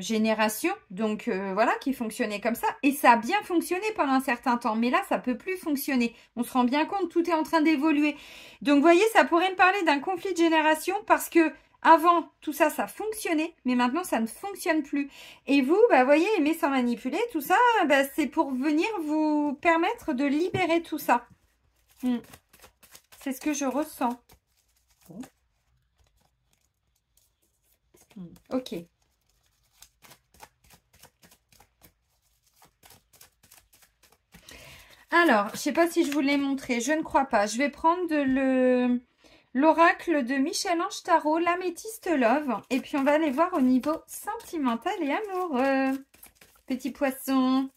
génération, donc voilà, qui fonctionnait comme ça, et ça a bien fonctionné pendant un certain temps, mais là ça peut plus fonctionner, on se rend bien compte, tout est en train d'évoluer, donc vous voyez, ça pourrait me parler d'un conflit de génération, parce que avant, tout ça, ça fonctionnait, mais maintenant ça ne fonctionne plus, et vous, bah voyez, aimer sans manipuler, tout ça, bah, c'est pour venir vous permettre de libérer tout ça. C'est ce que je ressens. Ok. Alors, je ne sais pas si je vous l'ai montré, je ne crois pas. Je vais prendre l'oracle de Michel-Ange Tarot, l'améthyste Love. Et puis, on va aller voir au niveau sentimental et amoureux. Petit poisson.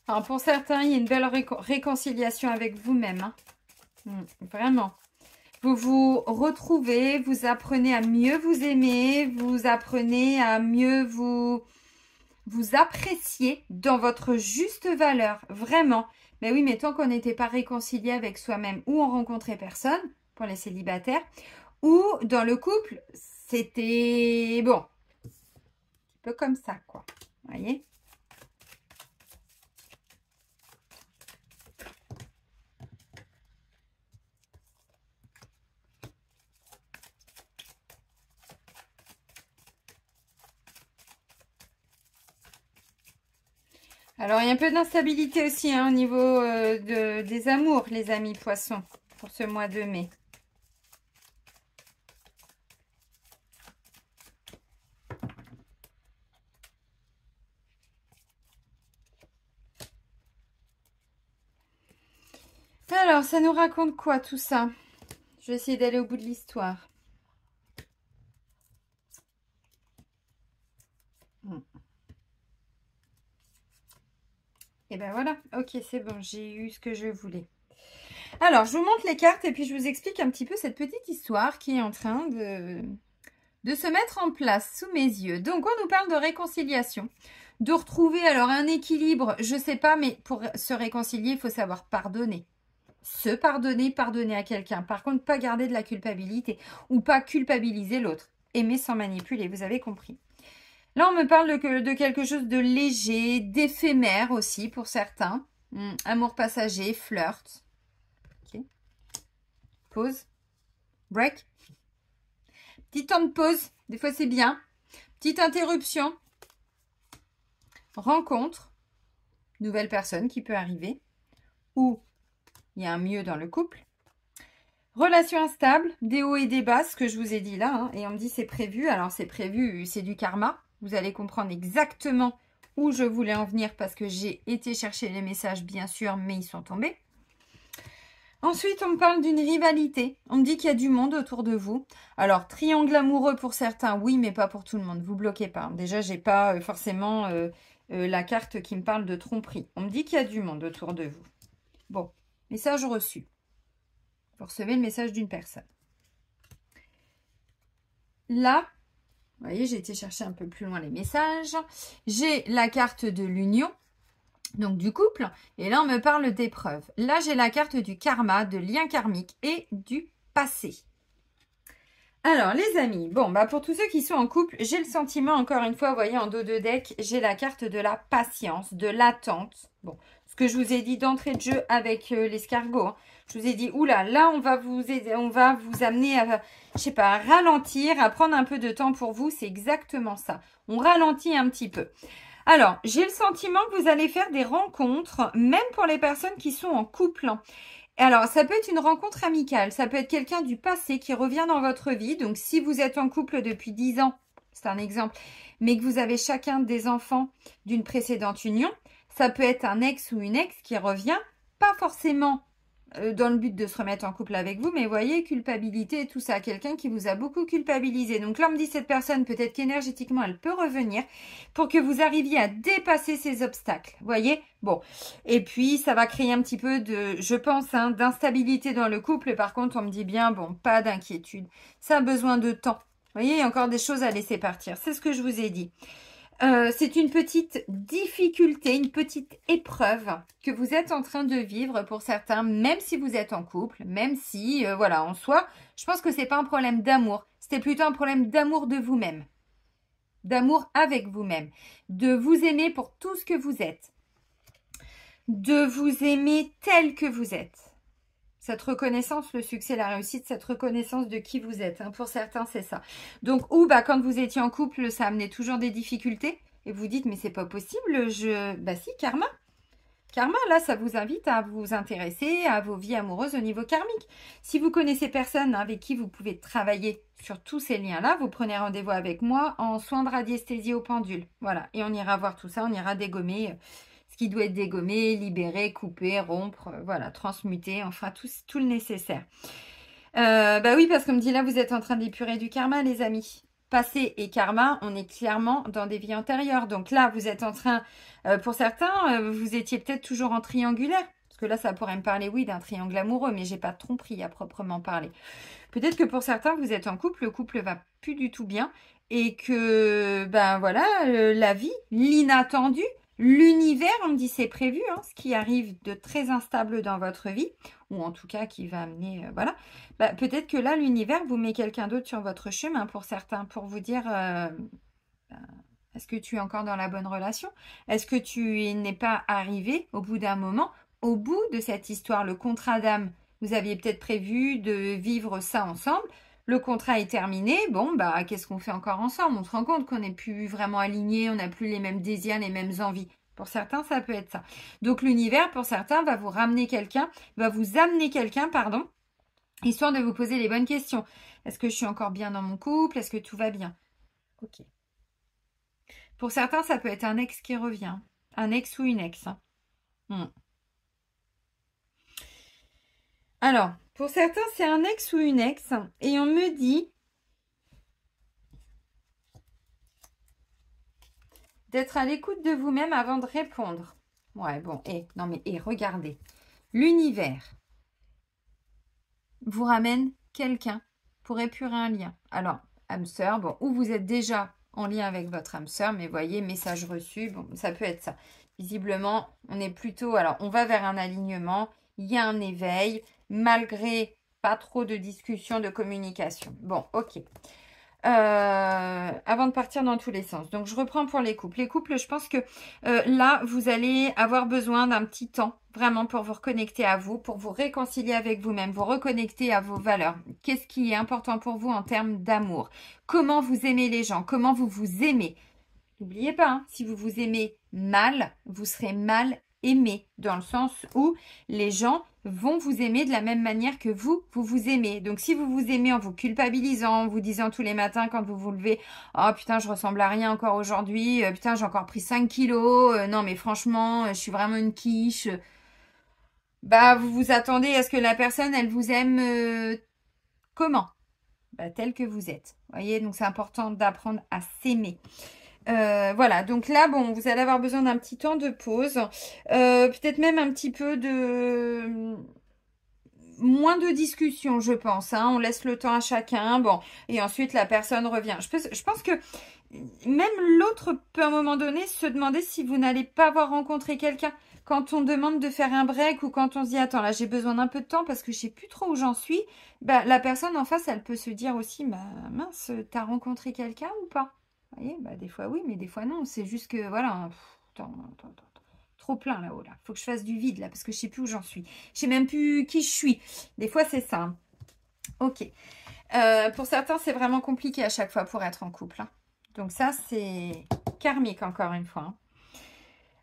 Alors, pour certains, il y a une belle réconciliation avec vous-même. Vraiment. Vous vous retrouvez, vous apprenez à mieux vous aimer, vous apprenez à mieux vous apprécier dans votre juste valeur. Vraiment. Mais oui, mais tant qu'on n'était pas réconcilié avec soi-même ou on rencontrait personne, pour les célibataires, ou dans le couple, c'était bon. Un petit peu comme ça, quoi. Vous voyez ? Alors, il y a un peu d'instabilité aussi au niveau des amours, les amis poissons, pour ce mois de mai. Alors, ça nous raconte quoi tout ça? Je vais essayer d'aller au bout de l'histoire. Et ben voilà, ok, c'est bon, j'ai eu ce que je voulais. Alors, je vous montre les cartes et puis je vous explique un petit peu cette petite histoire qui est en train de se mettre en place sous mes yeux. Donc, on nous parle de réconciliation, de retrouver alors un équilibre, je sais pas, mais pour se réconcilier, il faut savoir pardonner. Se pardonner, pardonner à quelqu'un. Par contre, pas garder de la culpabilité ou pas culpabiliser l'autre. Aimer sans manipuler, vous avez compris. Là, on me parle de quelque chose de léger, d'éphémère aussi pour certains. Amour passager, flirt. Ok. Pause. Break. Petit temps de pause. Des fois, c'est bien. Petite interruption. Rencontre. Nouvelle personne qui peut arriver. Ou il y a un mieux dans le couple. Relation instable, des hauts et des bas, ce que je vous ai dit là. Hein, et on me dit c'est prévu. Alors, c'est prévu, c'est du karma. Vous allez comprendre exactement où je voulais en venir parce que j'ai été chercher les messages, bien sûr, mais ils sont tombés. Ensuite, on me parle d'une rivalité. On me dit qu'il y a du monde autour de vous. Alors, triangle amoureux pour certains, oui, mais pas pour tout le monde. Vous bloquez pas. Déjà, j'ai pas forcément la carte qui me parle de tromperie. On me dit qu'il y a du monde autour de vous. Bon, message reçu. Vous recevez le message d'une personne. Là, vous voyez, j'ai été chercher un peu plus loin les messages. J'ai la carte de l'union. Donc du couple, et là on me parle d'épreuves. Là j'ai la carte du karma, de lien karmique et du passé. Alors les amis, bon bah pour tous ceux qui sont en couple, j'ai le sentiment encore une fois, vous voyez en dos de deck, j'ai la carte de la patience, de l'attente. Bon, ce que je vous ai dit d'entrée de jeu avec l'escargot, hein. Je vous ai dit, oula, là on va vous aider, on va vous amener à, je sais pas, à ralentir, à prendre un peu de temps pour vous, c'est exactement ça. On ralentit un petit peu. Alors, j'ai le sentiment que vous allez faire des rencontres, même pour les personnes qui sont en couple. Alors, ça peut être une rencontre amicale, ça peut être quelqu'un du passé qui revient dans votre vie. Donc, si vous êtes en couple depuis 10 ans, c'est un exemple, mais que vous avez chacun des enfants d'une précédente union, ça peut être un ex ou une ex qui revient, pas forcément dans le but de se remettre en couple avec vous, mais vous voyez, culpabilité et tout ça, quelqu'un qui vous a beaucoup culpabilisé. Donc là, on me dit cette personne, peut-être qu'énergétiquement, elle peut revenir pour que vous arriviez à dépasser ces obstacles. Vous voyez? Bon. Et puis, ça va créer un petit peu de, je pense, hein, d'instabilité dans le couple. Par contre, on me dit bien, bon, pas d'inquiétude. Ça a besoin de temps. Vous voyez, il y a encore des choses à laisser partir. C'est ce que je vous ai dit. C'est une petite difficulté, une petite épreuve que vous êtes en train de vivre pour certains, même si vous êtes en couple, même si, voilà, en soi, je pense que c'est pas un problème d'amour, c'était plutôt un problème d'amour de vous-même, d'amour avec vous-même, de vous aimer pour tout ce que vous êtes, de vous aimer tel que vous êtes. Cette reconnaissance, le succès, la réussite, cette reconnaissance de qui vous êtes. Hein. Pour certains, c'est ça. Donc, ou bah, quand vous étiez en couple, ça amenait toujours des difficultés. Et vous dites, mais c'est pas possible. Bah si, karma. Karma, là, ça vous invite à vous intéresser à vos vies amoureuses au niveau karmique. Si vous connaissez personne avec qui vous pouvez travailler sur tous ces liens-là, vous prenez rendez-vous avec moi en soins de radiesthésie au pendule. Voilà. Et on ira voir tout ça, on ira dégommer ce qui doit être dégommé, libéré, coupé, rompre, voilà, transmuter, enfin tout le nécessaire. Bah oui, parce qu'on me dit là, vous êtes en train d'épurer du karma, les amis. Passé et karma, on est clairement dans des vies antérieures. Donc là, vous êtes en train, pour certains, vous étiez peut-être toujours en triangulaire. Parce que là, ça pourrait me parler, oui, d'un triangle amoureux, mais j'ai pas de tromperie à proprement parler. Peut-être que pour certains, vous êtes en couple, le couple va plus du tout bien. Et que, ben voilà, la vie, l'inattendu, l'univers, on me dit c'est prévu, hein, ce qui arrive de très instable dans votre vie, ou en tout cas qui va amener, voilà. Bah, peut-être que là, l'univers vous met quelqu'un d'autre sur votre chemin pour certains, pour vous dire, est-ce que tu es encore dans la bonne relation? Est-ce que tu n'es pas arrivé au bout d'un moment, au bout de cette histoire, le contrat d'âme? Vous aviez peut-être prévu de vivre ça ensemble. Le contrat est terminé, bon, bah, qu'est-ce qu'on fait encore ensemble? On se rend compte qu'on n'est plus vraiment alignés, on n'a plus les mêmes désirs, les mêmes envies. Pour certains, ça peut être ça. Donc, l'univers, pour certains, va vous ramener quelqu'un, va vous amener quelqu'un, pardon, histoire de vous poser les bonnes questions. Est-ce que je suis encore bien dans mon couple? Est-ce que tout va bien? Ok. Pour certains, ça peut être un ex qui revient. Un ex ou une ex. Hein. Alors, pour certains, c'est un ex ou une ex. Et on me dit d'être à l'écoute de vous-même avant de répondre. Ouais, bon, non mais, regardez. L'univers vous ramène quelqu'un pour épurer un lien. Alors, âme sœur, bon, ou vous êtes déjà en lien avec votre âme sœur, mais voyez, message reçu, bon, ça peut être ça. Visiblement, on est plutôt, alors, on va vers un alignement, il y a un éveil, malgré pas trop de discussion, de communication. Bon, ok. avant de partir dans tous les sens. Donc, je reprends pour les couples. Les couples, je pense que là, vous allez avoir besoin d'un petit temps, vraiment, pour vous reconnecter à vous, pour vous réconcilier avec vous-même, vous reconnecter à vos valeurs. Qu'est-ce qui est important pour vous en termes d'amour? Comment vous aimez les gens? Comment vous vous aimez? N'oubliez pas, hein, si vous vous aimez mal, vous serez mal aimé, dans le sens où les gens vont vous aimer de la même manière que vous vous aimez. Donc, si vous vous aimez en vous culpabilisant, en vous disant tous les matins quand vous vous levez, oh putain, je ressemble à rien encore aujourd'hui, putain, j'ai encore pris 5 kilos, non mais franchement, je suis vraiment une quiche. Bah, vous vous attendez à ce que la personne, elle vous aime comment? Bah, tel que vous êtes. Vous voyez, donc c'est important d'apprendre à s'aimer. Voilà, donc là, bon, vous allez avoir besoin d'un petit temps de pause. Peut-être même un petit peu de... moins de discussion, je pense. Hein. On laisse le temps à chacun. Bon, et ensuite, la personne revient. Je pense que même l'autre peut, à un moment donné, se demander si vous n'allez pas avoir rencontré quelqu'un. Quand on demande de faire un break ou quand on se dit, attends, là, j'ai besoin d'un peu de temps parce que je sais plus trop où j'en suis, bah, la personne en face, elle peut se dire aussi, bah, mince, t'as rencontré quelqu'un ou pas? Vous voyez, bah, des fois oui, mais des fois non. C'est juste que, voilà, attends. Trop plein là-haut, là. Faut que je fasse du vide, là, parce que je sais plus où j'en suis. Je sais même plus qui je suis. Des fois, c'est ça. Hein. Ok. Pour certains, c'est vraiment compliqué à chaque fois pour être en couple. Hein. Donc ça, c'est karmique, encore une fois. Hein.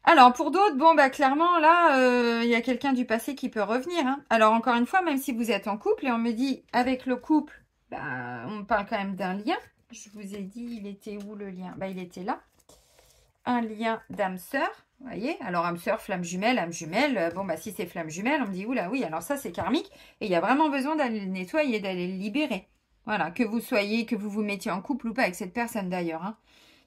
Alors, pour d'autres, bon, bah clairement, là, il y a quelqu'un du passé qui peut revenir. Hein. Alors, encore une fois, même si vous êtes en couple, et on me dit, avec le couple, bah, on parle quand même d'un lien. Je vous ai dit, il était où le lien? Bah, il était là. Un lien d'âme-sœur. Vous voyez, alors âme sœur, flamme jumelle, bon bah si c'est flamme jumelle, on me dit oula oui, alors ça c'est karmique et il y a vraiment besoin d'aller le nettoyer, d'aller le libérer. Voilà, que vous vous mettiez en couple ou pas avec cette personne d'ailleurs. Hein.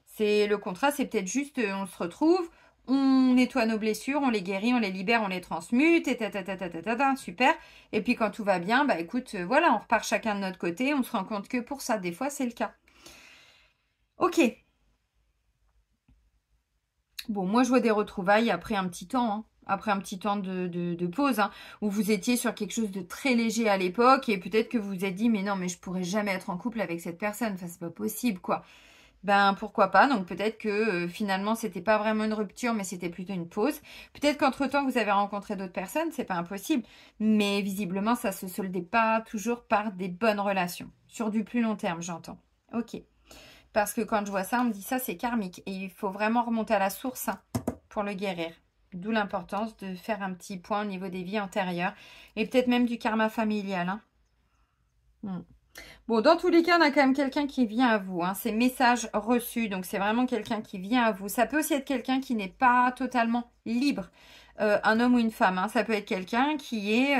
C'est le contrat, c'est peut-être juste on se retrouve, on nettoie nos blessures, on les guérit, on les libère, on les transmute, et super. Et puis quand tout va bien, bah écoute, voilà, on repart chacun de notre côté, on se rend compte que pour ça, des fois c'est le cas. Ok. Bon, moi, je vois des retrouvailles après un petit temps, hein. Après un petit temps de pause, hein, où vous étiez sur quelque chose de très léger à l'époque et peut-être que vous vous êtes dit, mais non, mais je pourrais jamais être en couple avec cette personne, enfin, c'est pas possible, quoi. Ben, pourquoi pas, donc peut-être que finalement, c'était pas vraiment une rupture, mais c'était plutôt une pause. Peut-être qu'entre-temps, vous avez rencontré d'autres personnes, c'est pas impossible, mais visiblement, ça se soldait pas toujours par des bonnes relations, sur du plus long terme, j'entends. Ok. Parce que quand je vois ça, on me dit ça, c'est karmique. Et il faut vraiment remonter à la source hein, pour le guérir. D'où l'importance de faire un petit point au niveau des vies antérieures. Et peut-être même du karma familial. Hein. Bon, dans tous les cas, on a quand même quelqu'un qui vient à vous. Hein. C'est message reçu. Donc, c'est vraiment quelqu'un qui vient à vous. Ça peut aussi être quelqu'un qui n'est pas totalement libre. Un homme ou une femme. Hein. Ça peut être quelqu'un qui est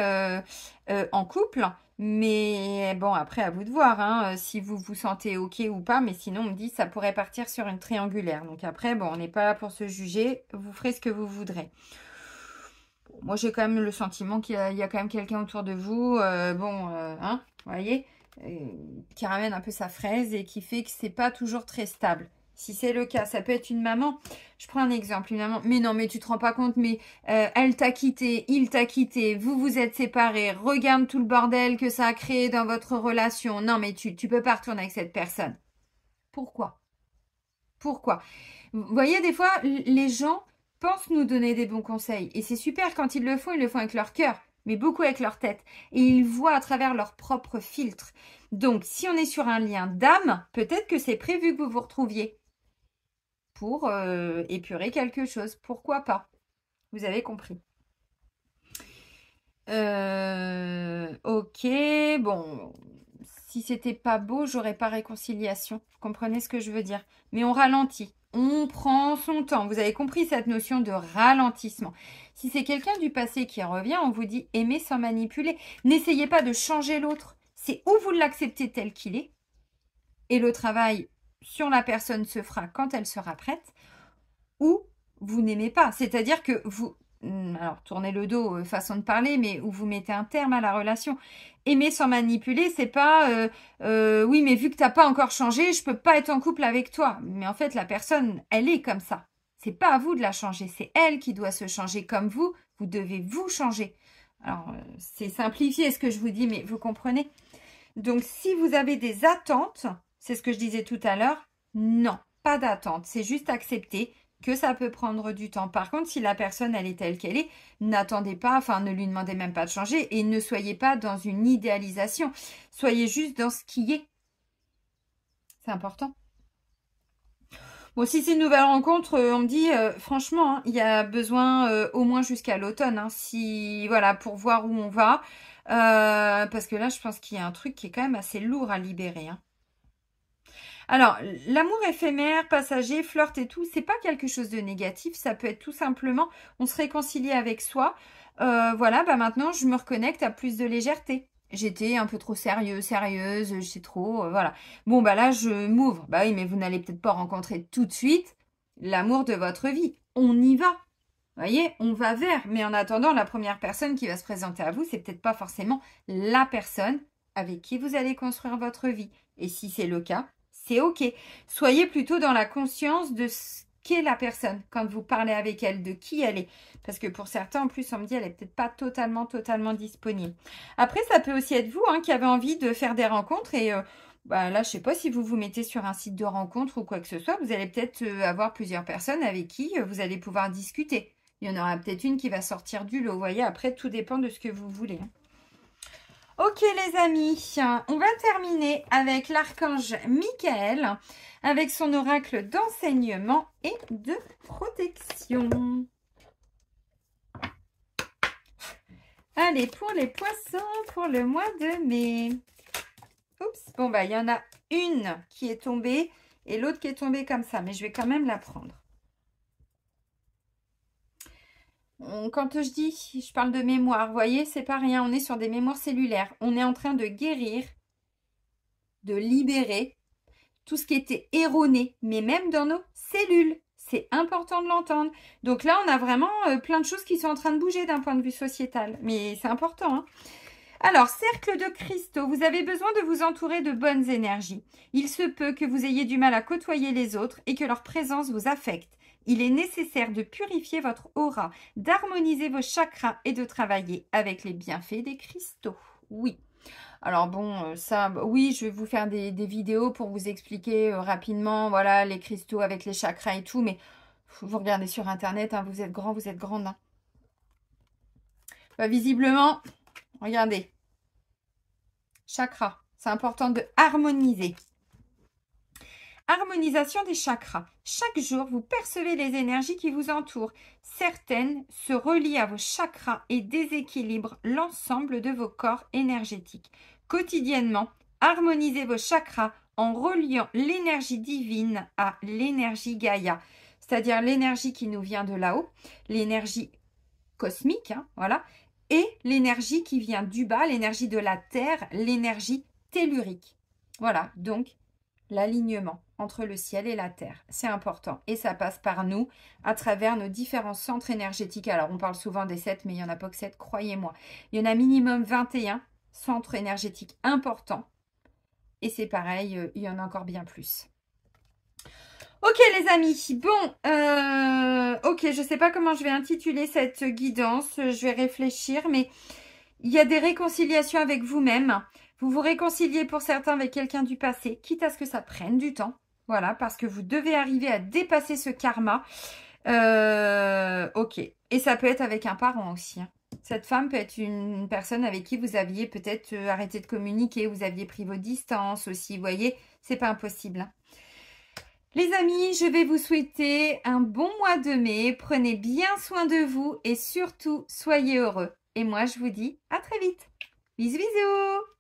en couple. Mais bon, après, à vous de voir hein, si vous vous sentez OK ou pas. Mais sinon, on me dit ça pourrait partir sur une triangulaire. Donc après, bon, on n'est pas là pour se juger. Vous ferez ce que vous voudrez. Bon, moi, j'ai quand même le sentiment qu'il y a quand même quelqu'un autour de vous. Hein, vous voyez qui ramène un peu sa fraise et qui fait que c'est pas toujours très stable. Si c'est le cas, ça peut être une maman. Je prends un exemple, une maman. Mais non, mais tu te rends pas compte, mais elle t'a quitté, il t'a quitté, vous vous êtes séparés. Regarde tout le bordel que ça a créé dans votre relation. Non, mais tu peux pas retourner avec cette personne. Pourquoi? Pourquoi? Vous voyez, des fois, les gens pensent nous donner des bons conseils. Et c'est super quand ils le font avec leur cœur, mais beaucoup avec leur tête. Et ils voient à travers leur propre filtre. Donc, si on est sur un lien d'âme, peut-être que c'est prévu que vous vous retrouviez pour épurer quelque chose. Pourquoi pas? Vous avez compris. Ok, bon, si c'était pas beau, j'aurais pas réconciliation. Vous comprenez ce que je veux dire? Mais on ralentit. On prend son temps. Vous avez compris cette notion de ralentissement. Si c'est quelqu'un du passé qui revient, on vous dit aimer sans manipuler. N'essayez pas de changer l'autre. C'est où vous l'acceptez tel qu'il est. Et le travail sur la personne se fera quand elle sera prête. Ou vous n'aimez pas. C'est-à-dire que vous... Alors, tournez le dos, façon de parler, mais où vous mettez un terme à la relation. Aimer sans manipuler, c'est pas oui, mais vu que t'as pas encore changé, je peux pas être en couple avec toi. Mais en fait, la personne, elle est comme ça. C'est pas à vous de la changer, c'est elle qui doit se changer comme vous. Vous devez vous changer. Alors, c'est simplifié ce que je vous dis, mais vous comprenez. Donc, si vous avez des attentes, c'est ce que je disais tout à l'heure, non, pas d'attente. C'est juste accepter que ça peut prendre du temps. Par contre, si la personne, elle est telle qu'elle est, n'attendez pas, enfin, ne lui demandez même pas de changer et ne soyez pas dans une idéalisation. Soyez juste dans ce qui est. C'est important. Bon, si c'est une nouvelle rencontre, on me dit, franchement, hein, il y a besoin au moins jusqu'à l'automne, hein, si, voilà, pour voir où on va. Parce que là, je pense qu'il y a un truc qui est quand même assez lourd à libérer, hein. Alors, l'amour éphémère, passager, flirt et tout, c'est pas quelque chose de négatif. Ça peut être tout simplement, on se réconcilie avec soi. Voilà, bah maintenant, je me reconnecte à plus de légèreté. J'étais un peu trop sérieuse, je sais trop, voilà. Bon, bah là, je m'ouvre. Bah oui, mais vous n'allez peut-être pas rencontrer tout de suite l'amour de votre vie. On y va. Vous voyez, on va vers. Mais en attendant, la première personne qui va se présenter à vous, c'est peut-être pas forcément la personne avec qui vous allez construire votre vie. Et si c'est le cas, c'est OK. Soyez plutôt dans la conscience de ce qu'est la personne quand vous parlez avec elle, de qui elle est. Parce que pour certains, en plus, on me dit, elle n'est peut-être pas totalement disponible. Après, ça peut aussi être vous qui avez envie de faire des rencontres et bah, là, je sais pas si vous vous mettez sur un site de rencontre ou quoi que ce soit, vous allez peut-être avoir plusieurs personnes avec qui vous allez pouvoir discuter. Il y en aura peut-être une qui va sortir du lot. Vous voyez, après, tout dépend de ce que vous voulez. Ok les amis, on va terminer avec l'archange Michael, avec son oracle d'enseignement et de protection. Allez, pour les poissons, pour le mois de mai. Oups, bon bah il y en a une qui est tombée et l'autre qui est tombée comme ça, mais je vais quand même la prendre. Quand je parle de mémoire, vous voyez, c'est pas rien, on est sur des mémoires cellulaires. On est en train de guérir, de libérer tout ce qui était erroné, mais même dans nos cellules. C'est important de l'entendre. Donc là, on a vraiment plein de choses qui sont en train de bouger d'un point de vue sociétal. Mais c'est important, hein. Alors, cercle de cristaux, vous avez besoin de vous entourer de bonnes énergies. Il se peut que vous ayez du mal à côtoyer les autres et que leur présence vous affecte. Il est nécessaire de purifier votre aura, d'harmoniser vos chakras et de travailler avec les bienfaits des cristaux. Oui. Alors bon, ça, oui, je vais vous faire des vidéos pour vous expliquer rapidement, voilà, les cristaux avec les chakras et tout, mais vous regardez sur Internet, hein, vous êtes grand, vous êtes grande. Hein. Bah, visiblement, regardez. Chakras, c'est important de harmoniser. Harmonisation des chakras. Chaque jour, vous percevez les énergies qui vous entourent. Certaines se relient à vos chakras et déséquilibrent l'ensemble de vos corps énergétiques. Quotidiennement, harmonisez vos chakras en reliant l'énergie divine à l'énergie Gaïa, c'est-à-dire l'énergie qui nous vient de là-haut, l'énergie cosmique, hein, voilà, et l'énergie qui vient du bas, l'énergie de la terre, l'énergie tellurique. Voilà, donc l'alignement entre le ciel et la terre, c'est important. Et ça passe par nous, à travers nos différents centres énergétiques. Alors, on parle souvent des 7, mais il n'y en a pas que 7, croyez-moi. Il y en a minimum 21 centres énergétiques importants. Et c'est pareil, il y en a encore bien plus. Ok les amis, bon, ok, je ne sais pas comment je vais intituler cette guidance, je vais réfléchir, mais il y a des réconciliations avec vous-même. Vous vous réconciliez pour certains avec quelqu'un du passé, quitte à ce que ça prenne du temps. Voilà, parce que vous devez arriver à dépasser ce karma. Ok, et ça peut être avec un parent aussi. Hein. Cette femme peut être une personne avec qui vous aviez peut-être arrêté de communiquer, vous aviez pris vos distances aussi, vous voyez, c'est pas impossible. Hein. Les amis, je vais vous souhaiter un bon mois de mai. Prenez bien soin de vous et surtout, soyez heureux. Et moi, je vous dis à très vite. Bisous, bisous!